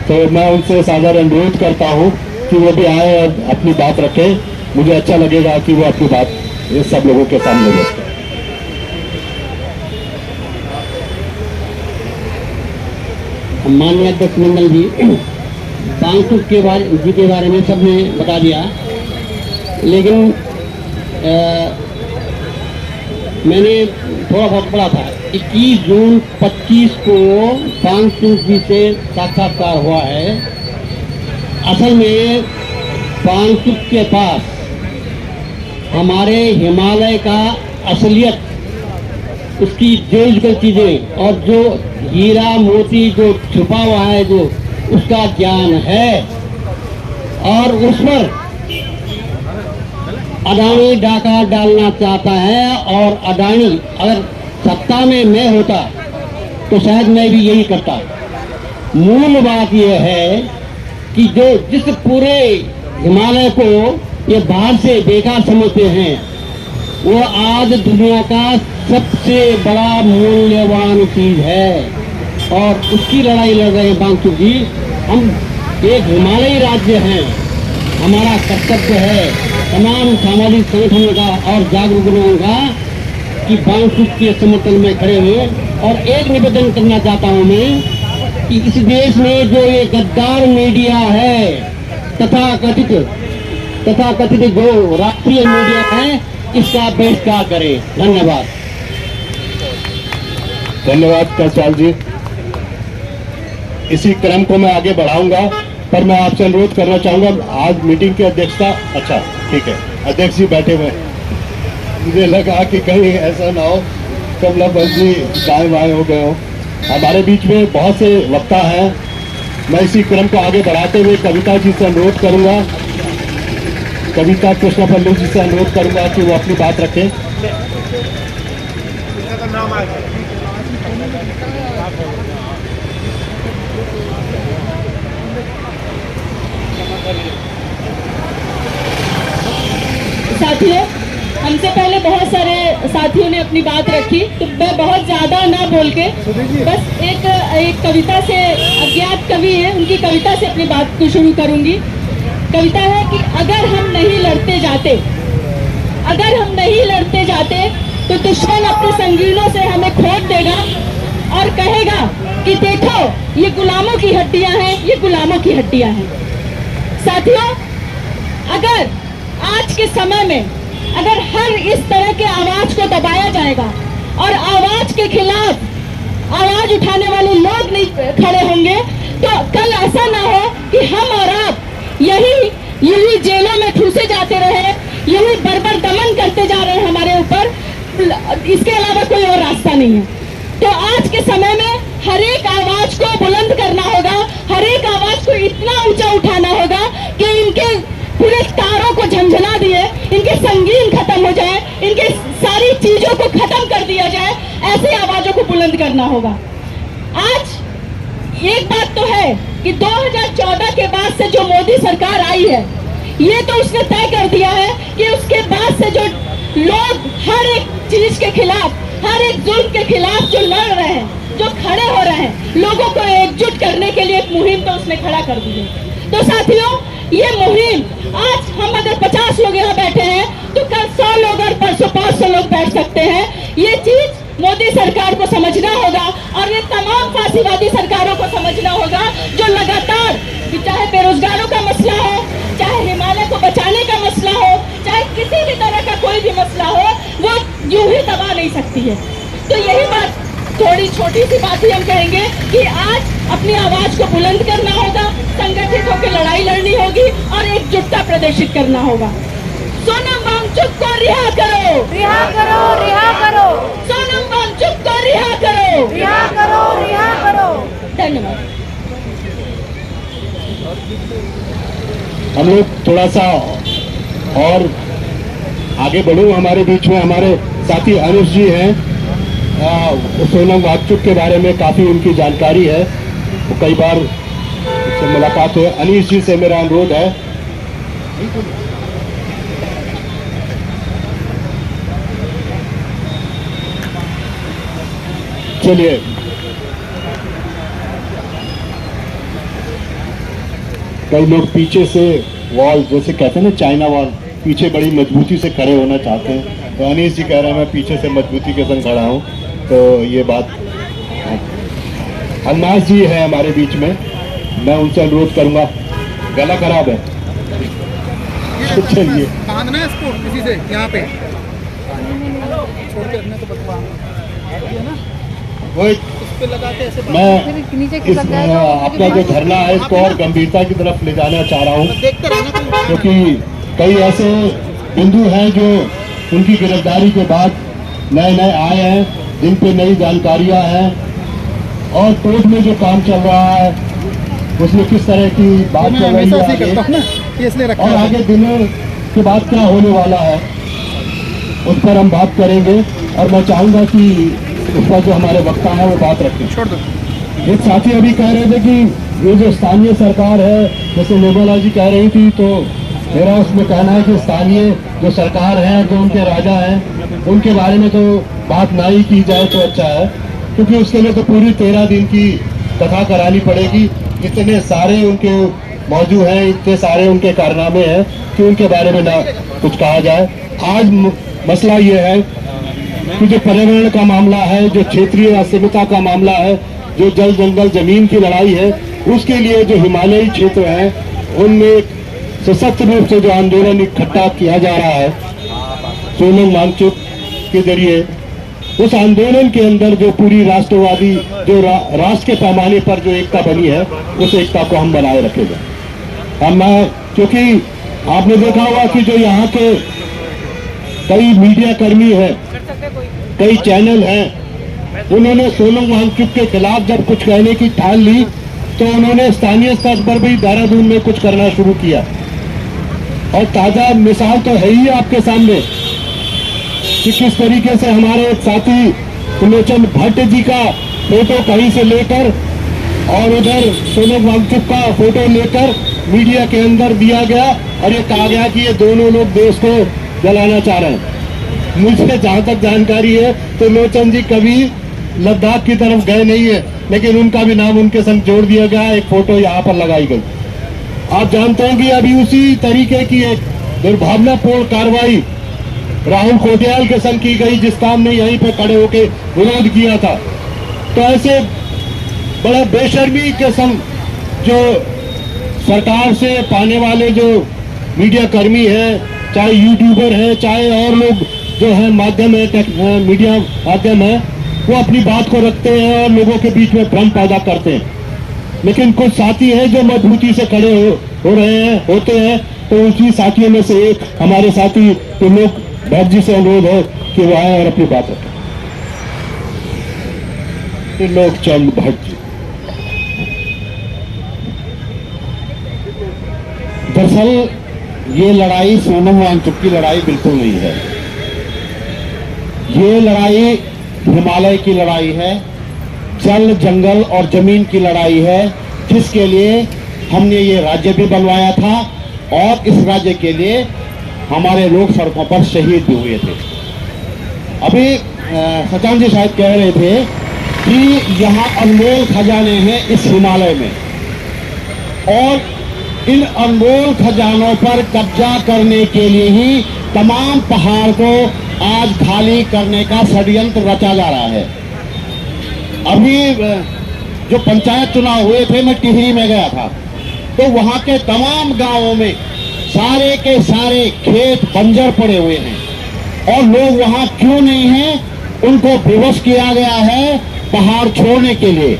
तो मैं उनसे सादर अनुरोध करता हूँ कि वो भी आए और अपनी बात रखें। मुझे अच्छा लगेगा कि वो अपनी बात ये सब लोगों के सामने रखें। माननीय अध्यक्ष मंडल जी, बांसुर के बारे में सबने बता दिया, लेकिन मैंने थोड़ा बहुत पढ़ा था। 21 जून 25 को बांसुर जी से साक्षात्कार हुआ है। असल में बांसुर के पास हमारे हिमालय का असलियत, उसकी जियोलॉजिकल चीजें और जो हीरा मोती जो छुपा हुआ है, जो उसका ज्ञान है, और उस पर अडानी डाका डालना चाहता है। और अडानी अगर सत्ता में मैं होता तो शायद मैं भी यही करता। मूल बात यह है कि जिस पूरे हिमालय को ये बाहर से बेकार समझते हैं, वो आज दुनिया का सबसे बड़ा मूल्यवान चीज है और उसकी लड़ाई लड़ रहे हैं बांसुर जी। हम एक हिमालयी राज्य हैं, हमारा कर्तव्य है तमाम सामाजिक संगठनों का और जागरूक लोगों का कि बांसुर के समर्थन में खड़े हुए। और एक निवेदन करना चाहता हूं मैं कि इस देश में जो ये गद्दार मीडिया है, तथाकथित जो राष्ट्रीय मीडिया है, इसका बहिष्कार करें। धन्यवाद। धन्यवाद कसवाल जी। इसी क्रम को मैं आगे बढ़ाऊंगा, पर मैं आपसे अनुरोध करना चाहूंगा, आज मीटिंग की अध्यक्षता, अच्छा ठीक है, अध्यक्ष जी बैठे हुए हैं। मुझे लगा कि कहीं ऐसा ना हो कमलापत जी दाएं बाएं हो गए हो। हमारे बीच में बहुत से वक्ता हैं। मैं इसी क्रम को आगे बढ़ाते हुए कविता जी से अनुरोध करूंगा, कविता कृष्णपल्लू जी से अनुरोध करूंगा कि वो अपनी बात रखें। साथियों, हमसे पहले बहुत सारे साथियों ने अपनी बात रखी, तो मैं बहुत ज्यादा ना बोल के बस एक कविता से, अज्ञात कवि है, उनकी कविता से अपनी बात को शुरू करूंगी। कविता है कि अगर हम नहीं लड़ते जाते तो दुश्मन अपने संगीनों से हमें खोद देगा और कहेगा कि देखो ये गुलामों की हड्डियां हैं, ये गुलामों की हड्डियां हैं। साथियों, अगर आज के समय में अगर हर इस तरह के आवाज को दबाया जाएगा और आवाज के खिलाफ आवाज उठाने वाले लोग नहीं खड़े होंगे, तो कल ऐसा ना हो कि हम और आप यही जेलों में ठूसे जाते रहे, यही बर्बर दमन करते जा रहे हैं हमारे ऊपर। इसके अलावा कोई और रास्ता नहीं है। तो आज के समय में हर एक आवाज को बुलंद करना होगा, हर एक आवाज को इतना ऊंचा उठाना होगा कि इनके पूरे तारों को झंझना दिए, इनके संगीन खत्म हो जाए, इनके सारी चीजों को खत्म कर दिया जाए। ऐसी आवाजों को बुलंद करना होगा। आज एक बात तो है कि 2014 के बाद से जो मोदी सरकार आई है, ये तो उसने तय कर दिया है कि उसके बाद से जो लोग हर एक चीज के खिलाफ, हर एक जुल्म के खिलाफ जो लड़ रहे हैं, जो खड़े हो रहे हैं, लोगों को एकजुट करने के लिए एक मुहिम तो उसने खड़ा कर दी है। तो साथियों, ये मुहिम, आज हम अगर 50 लोग यहाँ बैठे हैं तो कल 100 लोग और परसों 500 लोग बैठ सकते हैं। ये चीज मोदी सरकार को समझना होगा और ये तमाम फांसीवादी सरकारों को समझना होगा जो लगातार, चाहे बेरोजगारों का मसला हो, चाहे हिमालय को बचाने का मसला हो, चाहे किसी भी तरह का कोई भी मसला हो, वो यूं ही दबा नहीं सकती है। तो यही बात, थोड़ी छोटी सी बात ही हम कहेंगे कि आज अपनी आवाज को बुलंद करना होगा, संगठित होकर लड़ाई लड़नी होगी और एकजुटता प्रदर्शित करना होगा। सोनम वांगचुक को रिहा करो, रिहा करो, रिहा करो। सोनम वांगचुक को रिहा करो, रिहा करो, रिहा करो। धन्यवाद। हम लोग थोड़ा सा और आगे बढ़ूं। हमारे बीच में हमारे साथी अनुज जी हैं। सोनम वांगचुक के बारे में काफी उनकी जानकारी है, तो कई बार उससे मुलाकात हुई। अनीश जी से मेरा अनुरोध है, चलिए। कई लोग पीछे से वॉल, जैसे कहते हैं ना चाइना वॉल, पीछे बड़ी मजबूती से खड़े होना चाहते हैं। तो अनीस जी कह रहे हैं मैं पीछे से मजबूती के संग खड़ा हूँ, तो ये बात अन्नास जी है हमारे बीच में, मैं उनसे अनुरोध करूंगा, गला खराब है चलिए बांधना है इसको किसी से यहाँ पे छोड़ के रखना, तो बतवा वो इस पे लगा के ऐसे मैं इस अपना जो धरना है इसको और गंभीरता की तरफ ले जाना चाह रहा हूँ, देखते रहना तुम। क्योंकि कई ऐसे बिंदु हैं जो उनकी गिरफ्तारी के बाद नए नए आए हैं, जिन पे नई जानकारियां हैं, और कोर्ट में जो काम चल रहा है उसमें किस तरह की बात मैं चल रही हमेशा ऐसे ही है करता हूँ ना, ये इसलिए रखा और है। आगे दिनों के बाद क्या होने वाला है उस पर हम बात करेंगे। और मैं चाहूंगा कि उस पर जो हमारे वक्ता है वो बात रखें। छोड़ दो। एक साथी अभी कह रहे थे कि ये जो स्थानीय सरकार है, जैसे निर्मला जी कह रही थी, तो मेरा उसमें कहना है कि स्थानीय जो सरकार है, जो उनके राजा हैं, उनके बारे में तो बात ना ही की जाए तो अच्छा है, क्योंकि उसके लिए तो पूरी 13 दिन की कथा करानी पड़ेगी। इतने सारे उनके मौजूद हैं, इतने सारे उनके कारनामे हैं कि उनके बारे में ना कुछ कहा जाए। आज मसला ये है कि जो पर्यावरण का मामला है, जो क्षेत्रीय अस्मिता का मामला है, जो जल जंगल जमीन की लड़ाई है, उसके लिए जो हिमालयी क्षेत्र हैं उनमें सशक्त रूप से जो आंदोलन इकट्ठा किया जा रहा है सोनम वांगचुक के जरिए, उस आंदोलन के अंदर जो पूरी राष्ट्रवादी जो राष्ट्र के पैमाने पर जो एकता बनी है, उस एकता को हम बनाए रखेंगे। अब मैं, क्योंकि आपने देखा होगा कि जो यहाँ के कई मीडिया कर्मी हैं, कई चैनल हैं, उन्होंने सोनम वांगचुक के खिलाफ जब कुछ कहने की ठान ली तो उन्होंने स्थानीय स्तर पर भी देहरादून में कुछ करना शुरू किया। और ताजा मिसाल तो है ही आपके सामने कि किस तरीके से हमारे एक साथी त्रिलोचन भट्ट जी का फोटो कहीं से लेकर और उधर सोनम वांगचुक का फोटो लेकर मीडिया के अंदर दिया गया और ये कहा गया कि ये दोनों लोग देश को जलाना चाह रहे हैं। मुझे जहां तक जानकारी है तो त्रिलोचन जी कभी लद्दाख की तरफ गए नहीं है, लेकिन उनका भी नाम उनके संग जोड़ दिया गया, एक फोटो यहाँ पर लगाई गई। आप जानते हैं कि अभी उसी तरीके की एक दुर्भावनापूर्ण कार्रवाई राहुल कोटियाल के संग की गई, जिसका हमने यहीं पे खड़े होकर विरोध किया था। तो ऐसे बड़ा बेशर्मी के संग जो सरकार से पाने वाले जो मीडिया कर्मी हैं, चाहे यूट्यूबर हैं, चाहे और लोग जो है माध्यम है, मीडिया माध्यम है, वो अपनी बात को रखते हैं और लोगों के बीच में भ्रम पैदा करते हैं। लेकिन कुछ साथी हैं जो मजबूती से खड़े हो रहे हैं, होते हैं। तो उसी साथियों में से एक हमारे साथी त्रिलोक भट्ट जी से अनुरोध है कि वो आए और अपनी बात रखें। त्रिलोक चंद भट्ट जी। दरअसल ये लड़ाई सोनम वांगचुक की लड़ाई बिल्कुल नहीं है। ये लड़ाई हिमालय की लड़ाई है, जल जंगल और जमीन की लड़ाई है, जिसके लिए हमने ये राज्य भी बनवाया था और इस राज्य के लिए हमारे लोग सड़कों पर शहीद भी हुए थे। अभी सचान जी शायद कह रहे थे कि यहाँ अनमोल खजाने हैं इस हिमालय में, और इन अनमोल खजानों पर कब्जा करने के लिए ही तमाम पहाड़ को आज खाली करने का षड्यंत्र रचा जा रहा है। अभी जो पंचायत चुनाव हुए थे, मैं टिहरी में गया था, तो वहां के तमाम गांवों में सारे के सारे खेत बंजर पड़े हुए हैं और लोग वहां क्यों नहीं हैं, उनको विवश किया गया है पहाड़ छोड़ने के लिए।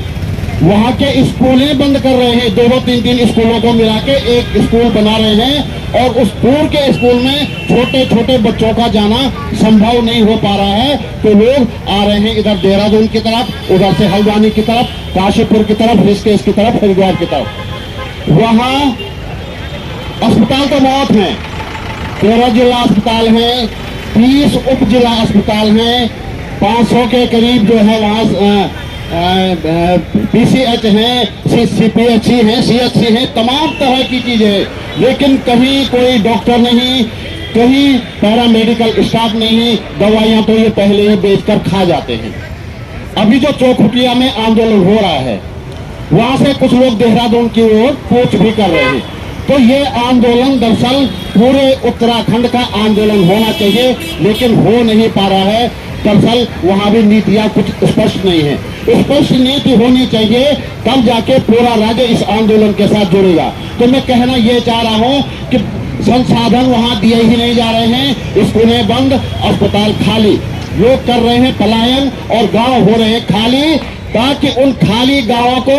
वहां के स्कूलें बंद कर रहे हैं, 2-3 स्कूलों को मिला के एक स्कूल बना रहे हैं और उस दूर के स्कूल में छोटे छोटे बच्चों का जाना संभव नहीं हो पा रहा है। तो लोग आ रहे हैं इधर देहरादून की तरफ, उधर से हल्द्वानी की तरफ, काशीपुर की तरफ, ऋषिकेश की तरफ, हरिद्वार की तरफ। वहां अस्पताल तो बहुत हैं, 13 जिला अस्पताल हैं, 30 उप जिला अस्पताल हैं, 500 के करीब जो है वहां PCH हैं, CPHC हैं, CHC हैं, तमाम तरह की चीजें हैं, लेकिन कहीं कोई डॉक्टर नहीं, कहीं पैरामेडिकल स्टाफ नहीं, दवाइयां तो ये पहले ही बेचकर खा जाते हैं। अभी जो चौखुटिया में आंदोलन हो रहा है, वहां से कुछ लोग देहरादून की ओर कूच भी कर रहे हैं। तो ये आंदोलन दरअसल पूरे उत्तराखंड का आंदोलन होना चाहिए, लेकिन हो नहीं पा रहा है। दरअसल वहां भी नीतियां कुछ स्पष्ट नहीं है। स्पष्ट नीति होनी चाहिए, तब जाके पूरा राज्य इस आंदोलन के साथ जुड़ेगा। तो मैं कहना ये चाह रहा हूं कि संसाधन वहां दिए ही नहीं जा रहे हैं, स्कूलें बंद, अस्पताल खाली, लोग कर रहे हैं पलायन और गांव हो रहे हैं खाली, ताकि उन खाली गांवों को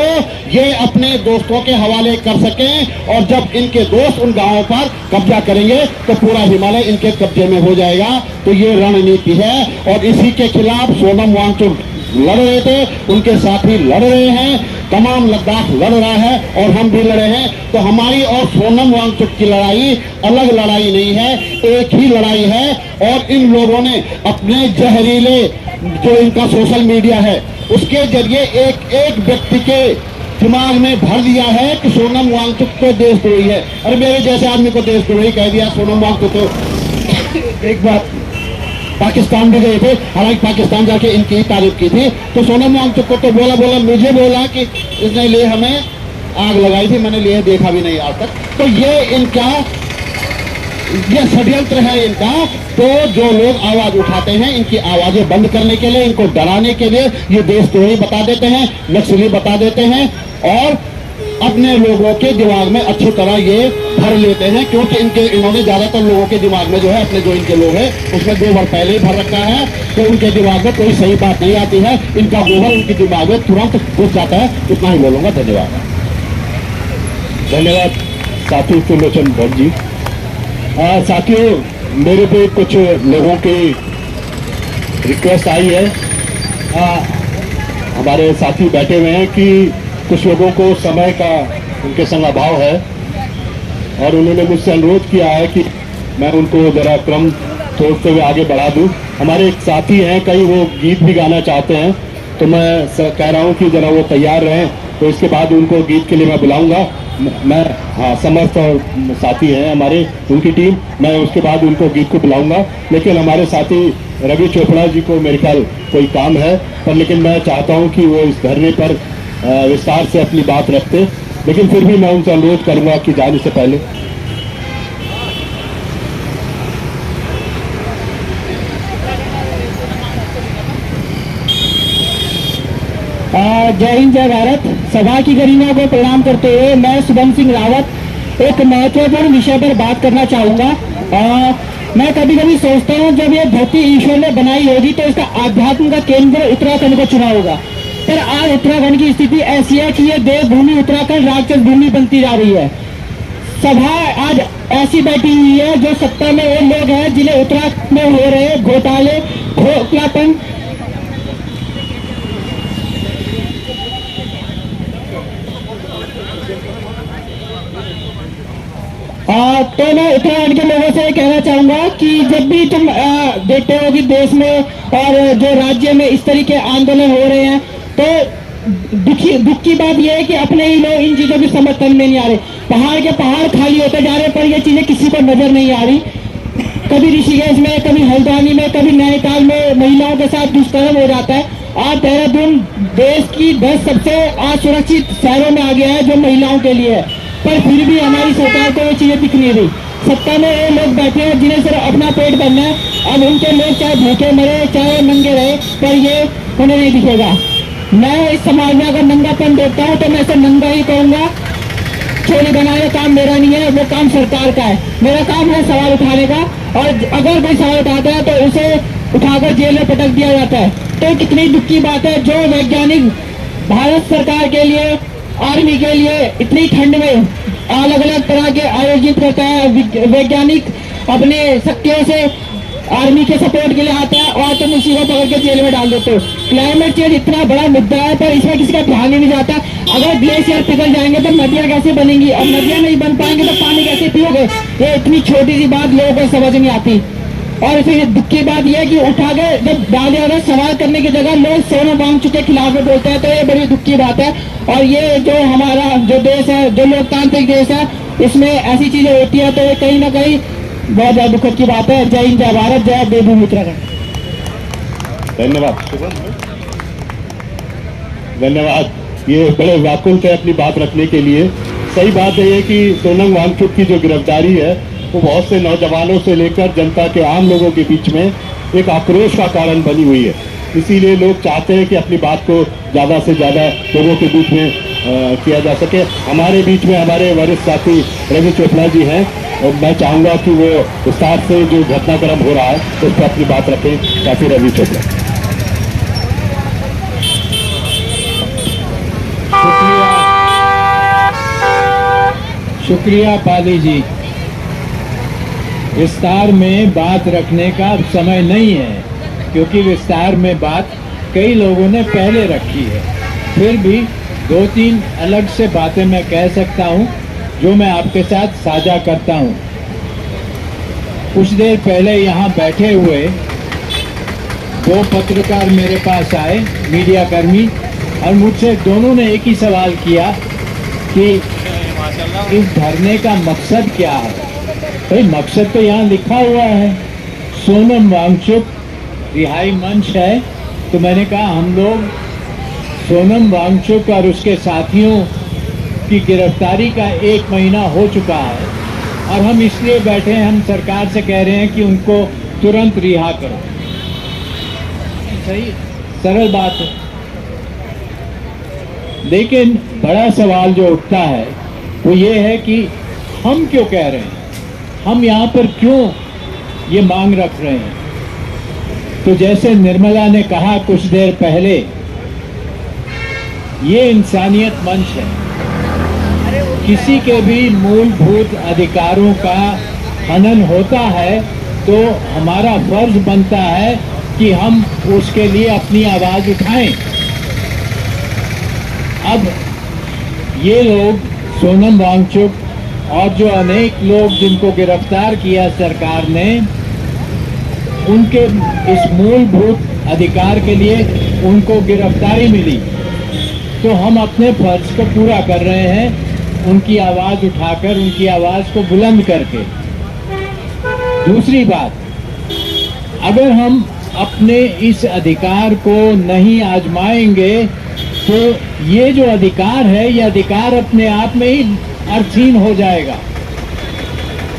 ये अपने दोस्तों के हवाले कर सकें, और जब इनके दोस्त उन गांवों पर कब्जा करेंगे तो पूरा हिमालय इनके कब्जे में हो जाएगा। तो ये रणनीति है, और इसी के खिलाफ सोनम वांगचुक लड़ रहे थे, उनके साथी लड़ रहे हैं, तमाम लद्दाख लड़ रहा है, और हम भी लड़े हैं। तो हमारी और सोनम वांगचुक की लड़ाई अलग लड़ाई नहीं है, एक ही लड़ाई है। और इन लोगों ने अपने जहरीले जो इनका सोशल मीडिया है उसके जरिए एक एक व्यक्ति के दिमाग में भर दिया है कि सोनम वांगचुक को देशद्रोही है। अरे मेरे जैसे आदमी को देशद्रोही कह दिया। सोनम वांगचुक तो एक बार पाकिस्तान भी गए थे, हालांकि पाकिस्तान जाके इनकी तारीफ की थी। तो सोनम वांगचुक को तो बोला मुझे बोला कि इसने लिए हमें आग लगाई थी, मैंने लिए देखा भी नहीं आज तक। तो ये षड्यंत्र है इनका। तो जो लोग आवाज उठाते हैं, इनकी आवाजें बंद करने के लिए, इनको डराने के लिए ये देशद्रोही बता देते हैं, नक्सली बता देते हैं, और अपने लोगों के दिमाग में अच्छी तरह ये भर लेते हैं। क्योंकि इन्होंने ज्यादातर लोगों के दिमाग में जो है, अपने जो इनके लोग हैं उसमें गोबर पहले ही भर रखा है, तो उनके दिमाग में कोई सही बात नहीं आती है। इनका गोबर उनके दिमाग में तुरंत घुस जाता है। इतना ही बोलूंगा, धन्यवाद। धन्यवाद साथी सुलोचन भट्ट जी। साथियों, मेरे पे कुछ लोगों की रिक्वेस्ट आई है। हमारे साथी बैठे हुए हैं कि कुछ लोगों को समय का उनके संग अभाव है, और उन्होंने मुझसे अनुरोध किया है कि मैं उनको जरा क्रम तोड़ते हुए आगे बढ़ा दूं। हमारे एक साथी हैं, कई वो गीत भी गाना चाहते हैं, तो मैं कह रहा हूं कि जरा वो तैयार रहें। तो इसके बाद उनको गीत के लिए मैं बुलाऊंगा। मैं समर्थ और साथी हैं हमारे, उनकी टीम, मैं उसके बाद उनको गीत को बुलाऊंगा। लेकिन हमारे साथी रवि चोपड़ा जी को मेरे ख्याल कोई काम है, पर लेकिन मैं चाहता हूं कि वो इस धरने पर विस्तार से अपनी बात रखते। लेकिन फिर भी मैं उनसे अनुरोध करूंगा कि जाने से पहले जय हिंद, जय भारत। सभा की गरिमा को प्रणाम करते हुए मैं शुभम सिंह रावत एक महत्वपूर्ण विषय पर बात करना चाहूंगा। मैं कभी कभी सोचता हूँ, जब ये धरती ईश्वर ने बनाई होगी तो इसका आध्यात्म का केंद्र उत्तराखंड को चुना होगा। पर आज उत्तराखंड की स्थिति ऐसी है कि ये देवभूमि उत्तराखंड राक्षस भूमि बनती जा रही है। सभा आज ऐसी बैठी हुई है जो सत्ता में वो लोग हैं जिन्हें उत्तराखंड में हो रहे घोटाले, खोखलापन, तो मैं उत्तराखंड के लोगों से कहना चाहूंगा कि जब भी तुम देखते हो कि देश में और जो राज्य में इस तरीके आंदोलन हो रहे हैं, तो दुख की बात यह है कि अपने ही लोग इन चीजों के समर्थन में नहीं आ रहे। पहाड़ के पहाड़ खाली होते जा रहे, पर ये चीजें किसी को नजर नहीं आ रही। कभी ऋषिकेश में, कभी हल्द्वानी में, कभी नैनीताल में महिलाओं के साथ दुष्कर्म हो जाता है। आज देहरादून देश की 10 सबसे असुरक्षित शहरों में आ गया है जो महिलाओं के लिए है, पर फिर भी हमारी सरकार को ये चीजें दिख नहीं रही। सत्ता में वो लोग बैठे हैं जिन्हें सिर्फ अपना पेट भरना है। अब उनके लोग चाहे भूखे मरे, चाहे नंगे रहे, पर ये उन्हें नहीं दिखेगा। मैं इस समाज में अगर नंगापन देखता हूँ तो मैं इसे नंगा ही कहूंगा। चोरी बनाने का काम मेरा नहीं है, वो काम सरकार का है। मेरा काम है सवाल उठाने का, और अगर कोई सवाल उठाता है तो उसे उठाकर जेल में पटक दिया जाता है। तो कितनी दुख की बात है, जो वैज्ञानिक भारत सरकार के लिए, आर्मी के लिए इतनी ठंड में अलग अलग तरह के आयोजित करता है, वैज्ञानिक अपने शक्तियों से आर्मी के सपोर्ट के लिए आता है, और तुम उसी को पकड़ के जेल में डाल देते हो। क्लाइमेट चेंज इतना बड़ा मुद्दा है, पर इसमें किसी का ध्यान ही नहीं जाता। अगर ग्लेशियर पिघल जाएंगे तो नदियां कैसे बनेंगी, और नदियां नहीं बन पाएंगे तो पानी कैसे पियोगे? ये इतनी छोटी सी बात लोगों को समझ नहीं आती। और फिर दुख की बात यह है कि उठा के जब डाले और सवाल करने की जगह लोग सोनम वांगचुक के खिलाफ में बोलते हैं, तो ये बड़ी दुख की बात है। और ये जो हमारा जो देश है, जो लोकतांत्रिक देश है, इसमें ऐसी चीजें होती है, तो ये कहीं ना कहीं बहुत ज्यादा दुखद की बात है। जय हिंद, जय भारत, जय देवभूमि उत्तराखंड। धन्यवाद, धन्यवाद। ये बड़े व्याकुल थे अपनी बात रखने के लिए। सही बात है कि सोनम वांगचुक की जो गिरफ्तारी है वो बहुत से नौजवानों से लेकर जनता के आम लोगों के बीच में एक आक्रोश का कारण बनी हुई है। इसीलिए लोग चाहते हैं कि अपनी बात को ज़्यादा से ज़्यादा लोगों के बीच में किया जा सके। हमारे बीच में हमारे वरिष्ठ साथी रवि चोपड़ा जी हैं और मैं चाहूँगा कि वो विस्तार से जो घटनाक्रम हो रहा है उस पर अपनी बात रखें। काफी रवि चोपड़ा। शुक्रिया पाली जी। विस्तार में बात रखने का समय नहीं है, क्योंकि विस्तार में बात कई लोगों ने पहले रखी है। फिर भी 2-3 अलग से बातें मैं कह सकता हूं, जो मैं आपके साथ साझा करता हूं। कुछ देर पहले यहां बैठे हुए 2 पत्रकार मेरे पास आए, मीडिया कर्मी, और मुझसे दोनों ने एक ही सवाल किया कि इस धरने का मकसद क्या है। भाई मकसद तो यहाँ लिखा हुआ है, सोनम वांगचुक रिहाई मंच है। तो मैंने कहा हम लोग सोनम वांगचुक और उसके साथियों की गिरफ्तारी का 1 महीना हो चुका है और हम इसलिए बैठे हैं, हम सरकार से कह रहे हैं कि उनको तुरंत रिहा करो। सही सरल बात है। लेकिन बड़ा सवाल जो उठता है वो ये है कि हम क्यों कह रहे हैं, हम यहाँ पर क्यों ये मांग रख रहे हैं। तो जैसे निर्मला ने कहा कुछ देर पहले, ये इंसानियत मंच है। किसी के भी मूलभूत अधिकारों का हनन होता है तो हमारा फर्ज बनता है कि हम उसके लिए अपनी आवाज उठाएं। अब ये लोग सोनम वांगचुक और जो अनेक लोग जिनको गिरफ्तार किया सरकार ने, उनके इस मूलभूत अधिकार के लिए उनको गिरफ्तारी मिली, तो हम अपने फर्ज को पूरा कर रहे हैं, उनकी आवाज उठाकर, उनकी आवाज को बुलंद करके। दूसरी बात, अगर हम अपने इस अधिकार को नहीं आजमाएंगे तो ये जो अधिकार है, ये अधिकार अपने आप में ही अर्थहीन हो जाएगा।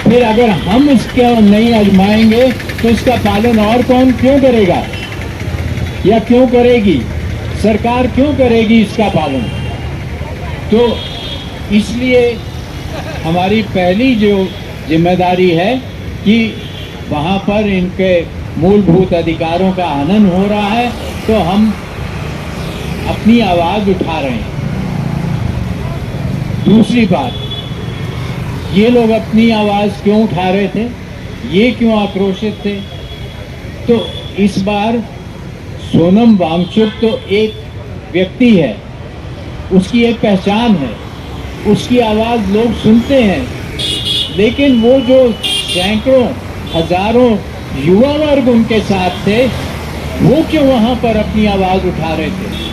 फिर अगर हम इसको नहीं आजमाएंगे तो इसका पालन और कौन क्यों करेगा या क्यों करेगी, सरकार क्यों करेगी इसका पालन। तो इसलिए हमारी पहली जो जिम्मेदारी है कि वहाँ पर इनके मूलभूत अधिकारों का हनन हो रहा है तो हम अपनी आवाज उठा रहे हैं। दूसरी बात, ये लोग अपनी आवाज क्यों उठा रहे थे, ये क्यों आक्रोशित थे। तो इस बार सोनम वांगचुक तो एक व्यक्ति है, उसकी एक पहचान है, उसकी आवाज लोग सुनते हैं, लेकिन वो जो सैकड़ों हजारों युवा वर्ग उनके साथ थे, वो क्यों वहां पर अपनी आवाज उठा रहे थे।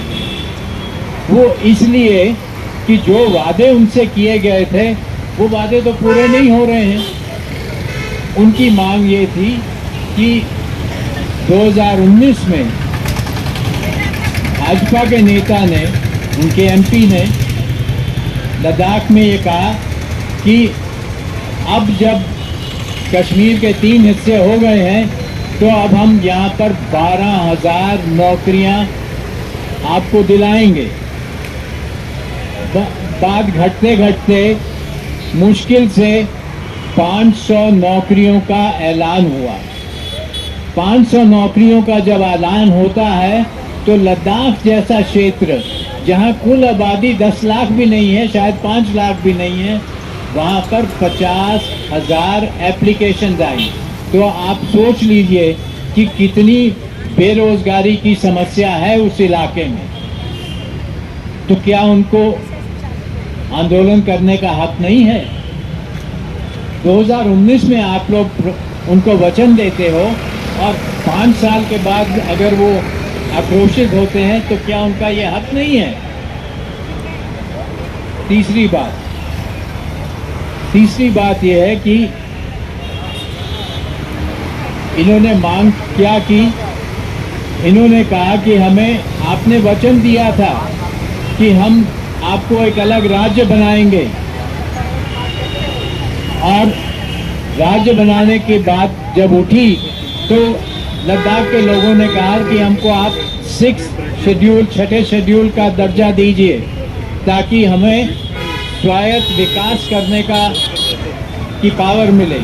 वो इसलिए कि जो वादे उनसे किए गए थे वो वादे तो पूरे नहीं हो रहे हैं। उनकी मांग ये थी कि 2019 में भाजपा के नेता ने, उनके एमपी ने लद्दाख में ये कहा कि अब जब कश्मीर के 3 हिस्से हो गए हैं तो अब हम यहाँ पर 12,000 नौकरियाँ आपको दिलाएंगे। बात घटते घटते मुश्किल से 500 नौकरियों का ऐलान हुआ। 500 नौकरियों का जब ऐलान होता है तो लद्दाख जैसा क्षेत्र जहां कुल आबादी 10 लाख भी नहीं है, शायद 5 लाख भी नहीं है, वहां पर 50,000 एप्लीकेशन आई। तो आप सोच लीजिए कि कितनी बेरोजगारी की समस्या है उस इलाके में। तो क्या उनको आंदोलन करने का हक नहीं है। 2019 में आप लोग उनको वचन देते हो और 5 साल के बाद अगर वो आक्रोशित होते हैं तो क्या उनका ये हक नहीं है। तीसरी बात यह है कि इन्होंने मांग क्या की, इन्होंने कहा कि हमें आपने वचन दिया था कि हम आपको एक अलग राज्य बनाएंगे और राज्य बनाने की बात जब उठी तो लद्दाख के लोगों ने कहा कि हमको आप 6 शेड्यूल का दर्जा दीजिए ताकि हमें स्वायत्त विकास करने की पावर मिले।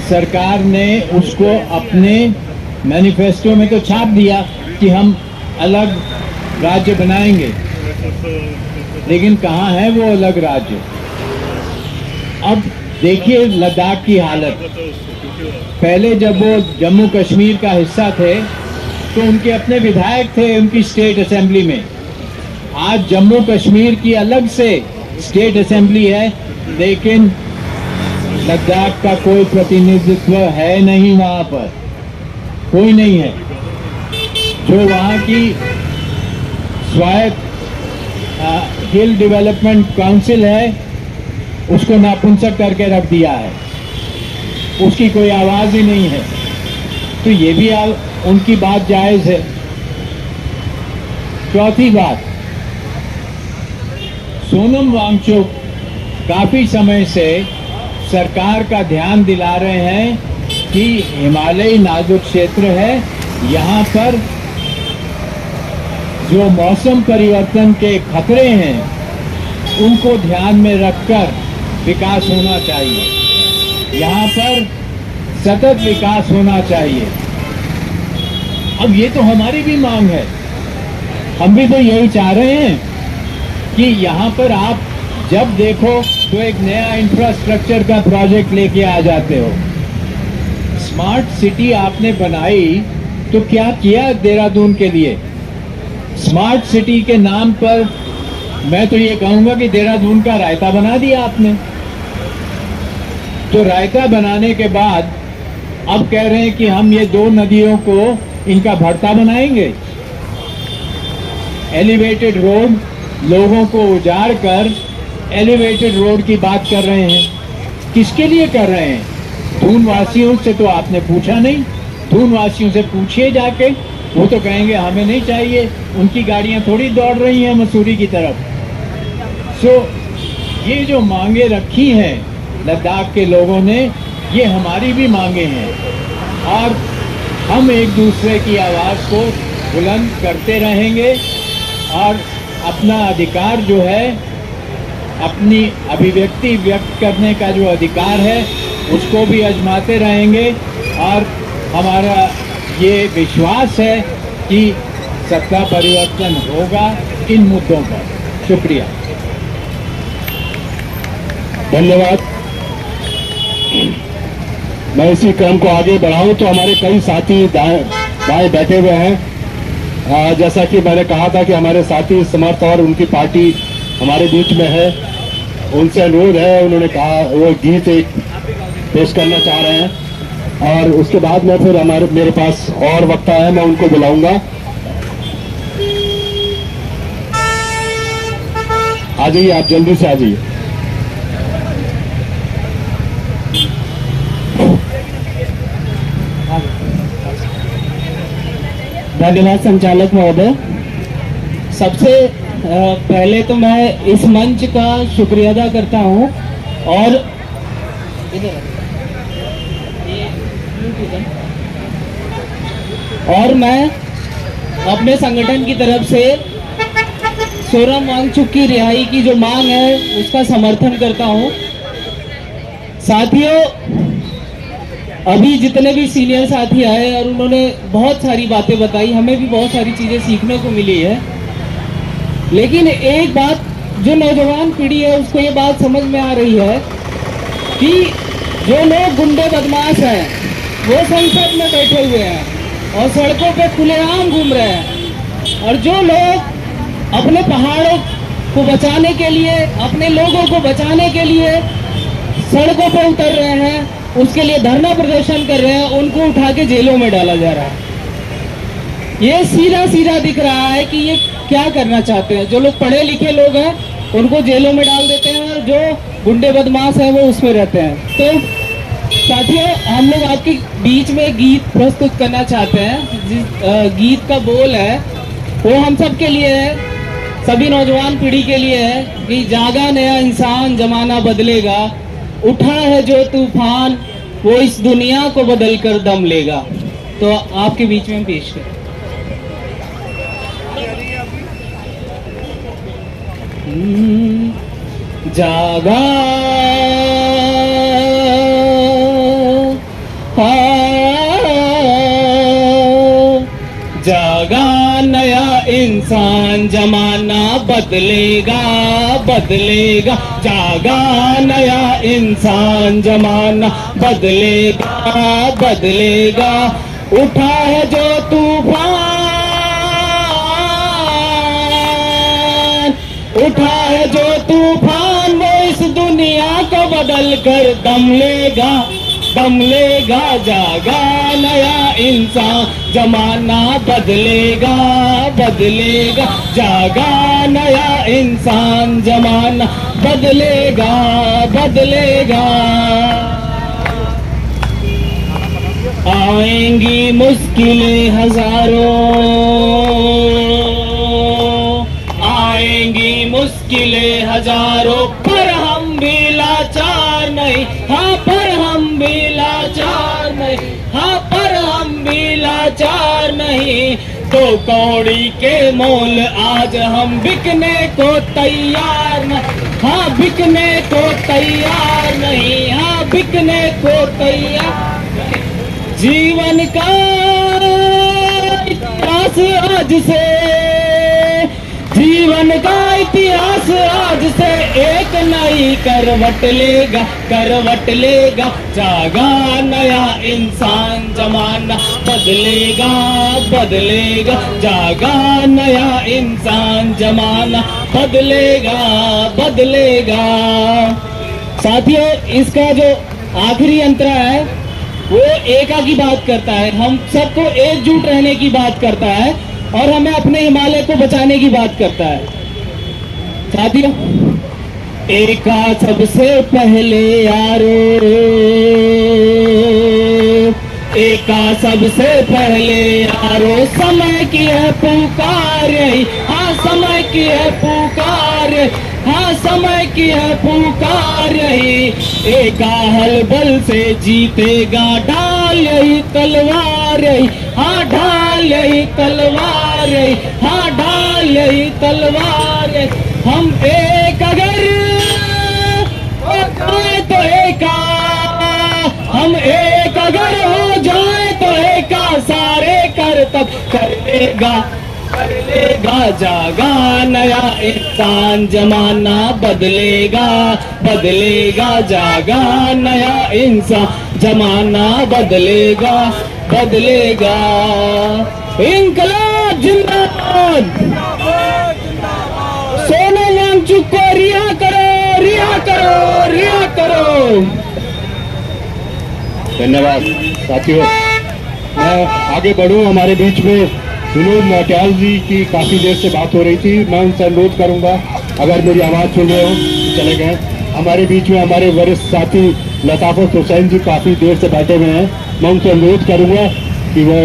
सरकार ने उसको अपने मैनिफेस्टो में तो छाप दिया कि हम अलग राज्य बनाएंगे, लेकिन कहाँ है वो अलग राज्य। अब देखिए लद्दाख की हालत। पहले जब वो जम्मू कश्मीर का हिस्सा थे तो उनके अपने विधायक थे उनकी स्टेट असेंबली में। आज जम्मू कश्मीर की अलग से स्टेट असेंबली है, लेकिन लद्दाख का कोई प्रतिनिधित्व है नहीं, वहां पर कोई नहीं है। जो वहां की स्वायत्त हिल डेवलपमेंट काउंसिल है उसको नापुंसक करके रख दिया है, उसकी कोई आवाज ही नहीं है। तो ये भी उनकी बात जायज है। चौथी बात, सोनम वांगचुक काफी समय से सरकार का ध्यान दिला रहे हैं कि हिमालयी नाजुक क्षेत्र है, यहाँ पर जो मौसम परिवर्तन के खतरे हैं उनको ध्यान में रखकर विकास होना चाहिए, यहाँ पर सतत विकास होना चाहिए। अब ये तो हमारी भी मांग है, हम भी तो यही चाह रहे हैं कि यहाँ पर आप जब देखो तो एक नया इंफ्रास्ट्रक्चर का प्रोजेक्ट लेके आ जाते हो। स्मार्ट सिटी आपने बनाई तो क्या किया देहरादून के लिए? स्मार्ट सिटी के नाम पर मैं तो ये कहूंगा कि देहरादून का रायता बना दिया आपने। तो रायता बनाने के बाद अब कह रहे हैं कि हम ये 2 नदियों को इनका भरता बनाएंगे। एलिवेटेड रोड, लोगों को उजाड़ कर एलिवेटेड रोड की बात कर रहे हैं। किसके लिए कर रहे हैं? दून वासियों से तो आपने पूछा नहीं। दून वासियों से पूछिए जाके, वो तो कहेंगे हमें नहीं चाहिए, उनकी गाड़ियां थोड़ी दौड़ रही हैं मसूरी की तरफ। ये जो मांगे रखी हैं लद्दाख के लोगों ने, ये हमारी भी मांगे हैं और हम एक दूसरे की आवाज को बुलंद करते रहेंगे और अपना अधिकार जो है, अपनी अभिव्यक्ति व्यक्त करने का जो अधिकार है उसको भी आजमाते रहेंगे। और हमारा ये विश्वास है कि सत्ता परिवर्तन होगा इन मुद्दों पर। शुक्रिया, धन्यवाद। मैं इसी क्रम को आगे बढ़ाऊं तो हमारे कई साथी दाएं बैठे हुए हैं। जैसा कि मैंने कहा था कि हमारे साथी समर्थ और उनकी पार्टी हमारे बीच में है, उनसे अनुरोध है, उन्होंने कहा वो गीत एक पेश करना चाह रहे हैं और उसके बाद में फिर मेरे पास और वक्ता है, मैं उनको बुलाऊंगा। आ जाइए, आप जल्दी से आ जाइए। धन्यवाद संचालक महोदय। सबसे पहले तो मैं इस मंच का शुक्रिया अदा करता हूं और मैं अपने संगठन की तरफ से सोनम वांगचुक की रिहाई की जो मांग है उसका समर्थन करता हूं। साथियों, अभी जितने भी सीनियर साथी आए और उन्होंने बहुत सारी बातें बताई, हमें भी बहुत सारी चीजें सीखने को मिली है। लेकिन एक बात जो नौजवान पीढ़ी है उसको ये बात समझ में आ रही है कि जो लोग गुंडे बदमाश हैं वो संसद में बैठे हुए हैं और सड़कों पे खुलेआम घूम रहे हैं, और जो लोग अपने पहाड़ों को बचाने के लिए, अपने लोगों को बचाने के लिए सड़कों पर उतर रहे हैं, उसके लिए धरना प्रदर्शन कर रहे हैं, उनको उठा के जेलों में डाला जा रहा है। ये सीधा सीधा दिख रहा है कि ये क्या करना चाहते हैं। जो लोग पढ़े लिखे लोग हैं उनको जेलों में डाल देते हैं और जो गुंडे बदमाश हैं वो उसमें रहते हैं। तो साथियों, हम लोग आपके बीच में गीत प्रस्तुत करना चाहते हैं। जिस गीत का बोल है वो हम सब के लिए है। सभी नौजवान पीढ़ी के लिए है कि जागा नया इंसान, जमाना बदलेगा, उठा है जो तूफान, वो इस दुनिया को बदल कर दम लेगा। तो आपके बीच में पेश है। जागा जागा नया इंसान, जमाना बदलेगा बदलेगा। जागा नया इंसान, जमाना बदलेगा बदलेगा। उठा है जो तूफान, उठा है जो तूफान, वो इस दुनिया को बदल कर दम लेगा दम लेगा। जागा नया इंसान, जमाना बदलेगा बदलेगा। जागा नया इंसान, जमाना बदलेगा बदलेगा। आएंगी मुश्किलें हजारों, आएंगी मुश्किलें हजारों, पर हम भी लाचार नहीं। हाँ पर हम भी लाचार नहीं, हाँ पर हम भी लाचार नहीं। दो कौड़ी के मोल आज हम बिकने को तैयार नहीं। हाँ बिकने को तैयार नहीं, हाँ बिकने को तैयार। जीवन का इतिहास आज से, जीवन का इतिहास आज से एक नई करवट लेगा करवट लेगा। जागा नया इंसान, जमाना बदलेगा बदलेगा। जागा नया इंसान, जमाना बदलेगा बदलेगा। साथियों, इसका जो आखिरी अंतरा है वो एका की बात करता है, हम सबको एकजुट रहने की बात करता है और हमें अपने हिमालय को बचाने की बात करता है। साथियों, एका सबसे पहले यारो, एका सबसे पहले यारो। समय की है पुकार, हाँ समय की है पुकार, हाँ समय की है पुकार। एका हल बल से जीतेगा, ढाल यही तलवार, हाँ ढाल यही तलवार, हाँ ढाल यही तलवार। हम एक अगर हो जाए तो एका, हम एक अगर हो जाए तो एका, सारे करतब कर लेगा कर लेगा। जागा नया इंसान, जमाना बदलेगा बदलेगा। जागा नया इंसान, जमाना बदलेगा बदलेगा। इंकलाब जिंदाबाद, सोनम वांगचुक को रिहा करो रिहा करो रिहा करो। धन्यवाद साथियों। मैं आगे बढ़ूं, हमारे बीच में विनोद नौटियाल जी की काफ़ी देर से बात हो रही थी। मैं उनसे अनुरोध करूंगा, अगर मेरी आवाज़ सुन रहे हो चले गए। हमारे बीच में हमारे वरिष्ठ साथी लताफत हुसैन जी काफ़ी देर से बैठे हुए हैं। मैं उनसे अनुरोध करूंगा कि वो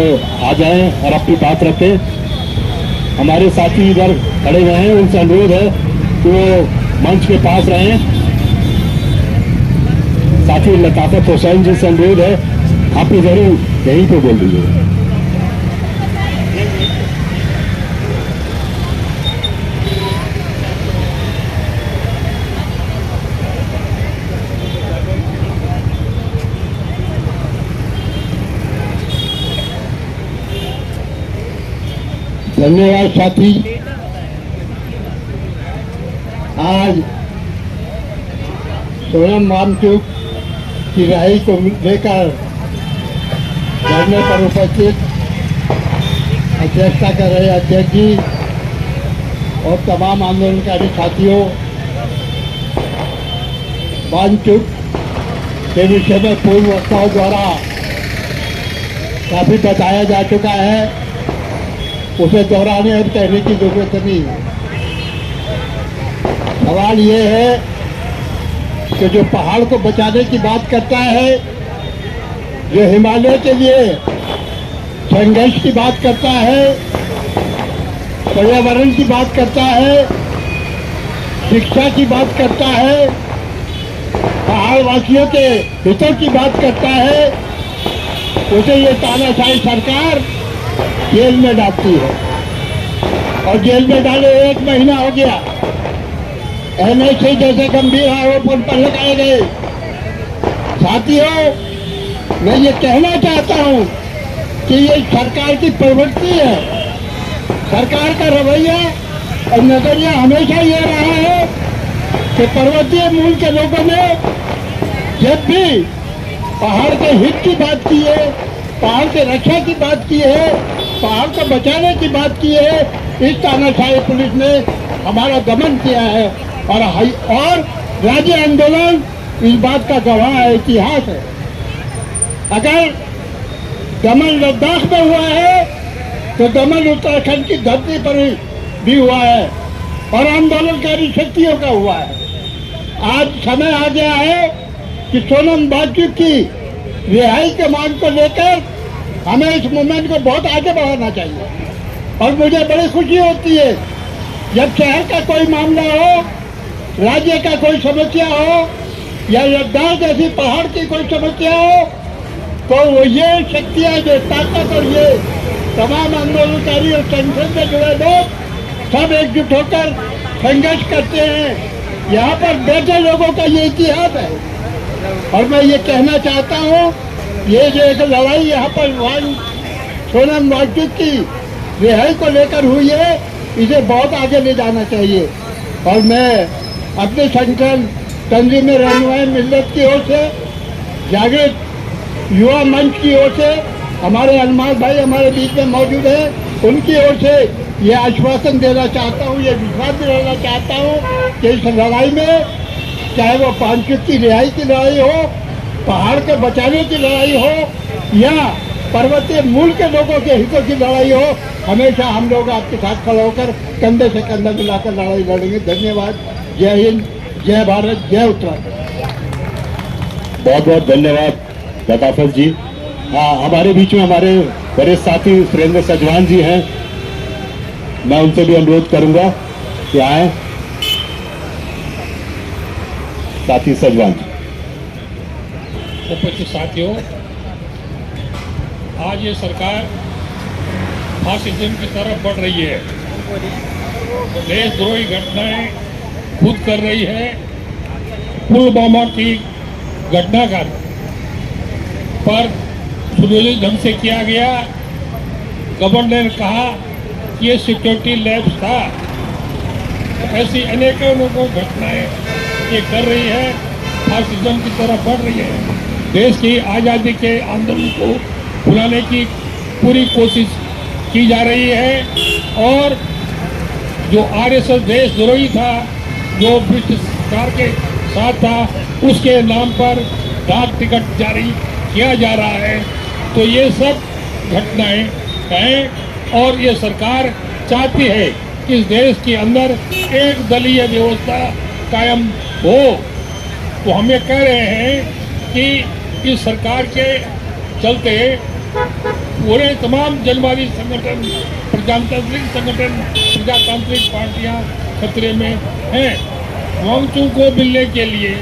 आ जाएं और अपनी बात रखें। हमारे साथी इधर खड़े हुए हैं, उनसे अनुरोध है कि वो मंच के पास रहें। साथी लताफत हुसैन जी से अनुरोध है, आप जरूर यहीं पे बोल दीजिए। धन्यवाद साथी। आज सोनम वांगचुक की रिहाई को लेकर धरने पर उपस्थित अध्यक्षता कर रहे अध्यक्ष जी और तमाम आंदोलनकारी साथियों, वांगचुक के विषय में पूर्व वक्ताओं द्वारा काफी बताया जा चुका है, उसे दोहराने और कहने की जरूरत नहीं है। सवाल ये है कि जो पहाड़ को बचाने की बात करता है, जो हिमालय के लिए संघर्ष की बात करता है, पर्यावरण की बात करता है, शिक्षा की बात करता है, पहाड़ वासियों के हितों की बात करता है, उसे ये तानाशाही सरकार जेल में डालती है। और जेल में डाले 1 महीना हो गया। NHA जैसे गंभीर आरोप उन पर लगाए गए। साथियों, मैं ये कहना चाहता हूं कि ये सरकार की प्रवृत्ति है, सरकार का रवैया और नजरिया हमेशा ये रहा है कि पर्वतीय मूल के लोगों ने जब भी पहाड़ के हित की बात की है, पहाड़ के रक्षा की बात की है, पहाड़ को बचाने की बात की है, इस तानाशाही पुलिस ने हमारा दमन किया है। और राज्य आंदोलन इस बात का गवाह है, इतिहास है। अगर दमन लद्दाख में हुआ है तो दमन उत्तराखंड की धरती पर भी हुआ है और आंदोलनकारी शक्तियों का हुआ है। आज समय आ गया है कि सोनम वांगचुक की रिहाई के मांग को लेकर हमें इस मूवमेंट को बहुत आगे बढ़ाना चाहिए। और मुझे बड़ी खुशी होती है जब शहर का कोई मामला हो, राज्य का कोई समस्या हो या लद्दाख जैसी पहाड़ की कोई समस्या हो, तो वो ये शक्तियाँ, जो ताकत और ये तमाम आंदोलनकारी और संगठन से जुड़े लोग सब एकजुट होकर संघर्ष करते हैं। यहाँ पर बैठे लोगों का ये इतिहास है। और मैं ये कहना चाहता हूँ, ये जो एक लड़ाई यहाँ पर सोनम वांगचुक की रिहाई को लेकर हुई है, इसे बहुत आगे ले जाना चाहिए। और मैं अपने संगठन तंजीम रहनुमाई मिल्लत की ओर से, जागृत युवा मंच की ओर से, हमारे अनमाज भाई हमारे बीच में मौजूद हैं, उनकी ओर से ये आश्वासन देना चाहता हूँ, ये विश्वास दिलाना चाहता हूँ कि इस लड़ाई में, चाहे वो वांगचुक की रिहाई की लड़ाई हो, पहाड़ के बचाने की लड़ाई हो या पर्वतीय मूल के लोगों के हितों की लड़ाई हो, हमेशा हम लोग आपके साथ खड़े होकर कंधे से कंधा मिलाकर लड़ाई लड़ेंगे। धन्यवाद। जय हिंद, जय भारत, जय उत्तराखंड। बहुत बहुत धन्यवाद लताफत जी। हाँ, हमारे बीच में हमारे बड़े साथी सुरेंद्र सजवान जी हैं, मैं उनसे भी अनुरोध करूंगा कि आए। साथी सजवान जी। उपस्थित साथियों, आज ये सरकार फासिज्म की तरफ बढ़ रही है, देशद्रोही घटनाएं खुद कर रही है। पुलवामा की घटना का पर सुनियोजित ढंग से किया गया। गवर्नर ने कहा कि ये सिक्योरिटी लैब्स था। ऐसी अनेकों घटनाएं ये कर रही है, फासिज्म की तरफ बढ़ रही है। देश की आज़ादी के आंदोलन को भुलाने की पूरी कोशिश की जा रही है। और जो RSS देशद्रोही था, जो ब्रिटिश सरकार के साथ था, उसके नाम पर डाक टिकट जारी किया जा रहा है। तो ये सब घटनाएं हैं और ये सरकार चाहती है कि इस देश के अंदर एक दलीय व्यवस्था कायम हो। तो हम ये कह रहे हैं कि इस सरकार के चलते पूरे तमाम जनवादी संगठन, प्रजातांत्रिक संगठन, प्रजातांत्रिक पार्टियां खतरे में हैं। वांगचुक को मिलने के लिए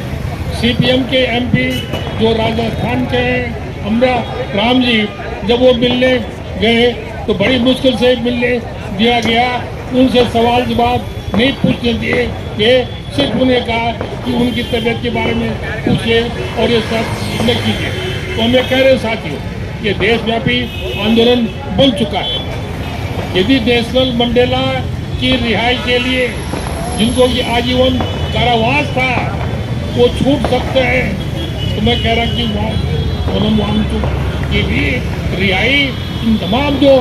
CPM के MP जो राजस्थान के हैं, अमरा राम जी, जब वो मिलने गए तो बड़ी मुश्किल से मिलने दिया गया। उनसे सवाल जवाब नहीं पूछने दिए, ये सिर्फ उन्हें कहा कि उनकी तबीयत के बारे में पूछिए और ये सब न कीजिए। तो हम ये कह रहे हैं साथियों, ये देशव्यापी आंदोलन बन चुका है। यदि नेशनल मंडेला की रिहाई के लिए जिनको ये आजीवन कारावास था वो छूट सकते हैं, तो मैं कह रहा कि सोनम वांगचुक की भी रिहाई, इन तमाम जो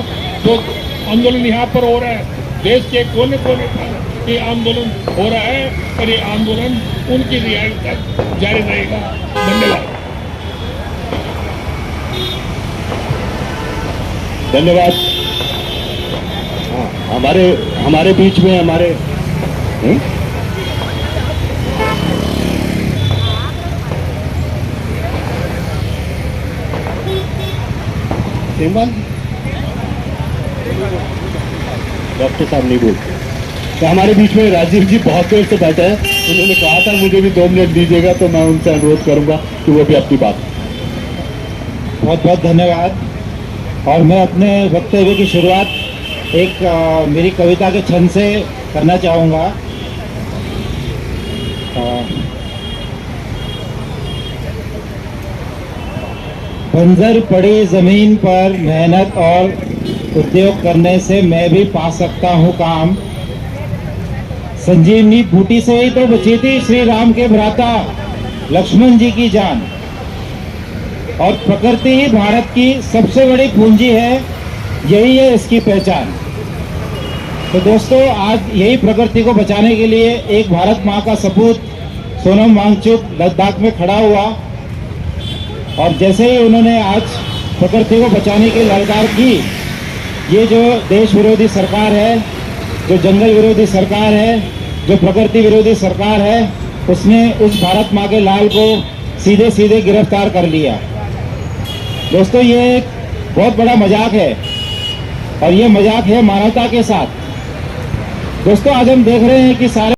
आंदोलन यहाँ पर हो रहा है, देश के कोने कोने पर ये आंदोलन हो रहा है और ये आंदोलन उनकी रिहाई तक जारी रहेगा। धन्यवाद। धन्यवाद। हमारे बीच में हमारे डॉक्टर साहब नहीं बोलते। तो हमारे बीच में राजीव जी बहुत देर से बैठे हैं, उन्होंने कहा था मुझे भी 2 मिनट दीजिएगा, तो मैं उनसे अनुरोध करूंगा कि वो भी अपनी बात। बहुत बहुत धन्यवाद। और मैं अपने वक्तव्य की शुरुआत एक मेरी कविता के छंद से करना चाहूँगा। बंजर पड़ी जमीन पर मेहनत और उद्योग करने से मैं भी पा सकता हूँ काम। संजीवनी बूटी से ही तो बची थी श्री राम के भ्राता लक्ष्मण जी की जान। और प्रकृति ही भारत की सबसे बड़ी पूंजी है, यही है इसकी पहचान। तो दोस्तों, आज यही प्रकृति को बचाने के लिए एक भारत माँ का सपूत सोनम वांगचुक लद्दाख में खड़ा हुआ। और जैसे ही उन्होंने आज प्रकृति को बचाने की ललकार की, ये जो देश विरोधी सरकार है, जो जंगल विरोधी सरकार है, जो प्रकृति विरोधी सरकार है, उसने उस भारत माँ के लाल को सीधे सीधे गिरफ्तार कर लिया। दोस्तों, ये एक बहुत बड़ा मजाक है और ये मजाक है मानवता के साथ। दोस्तों, आज हम देख रहे हैं कि सारे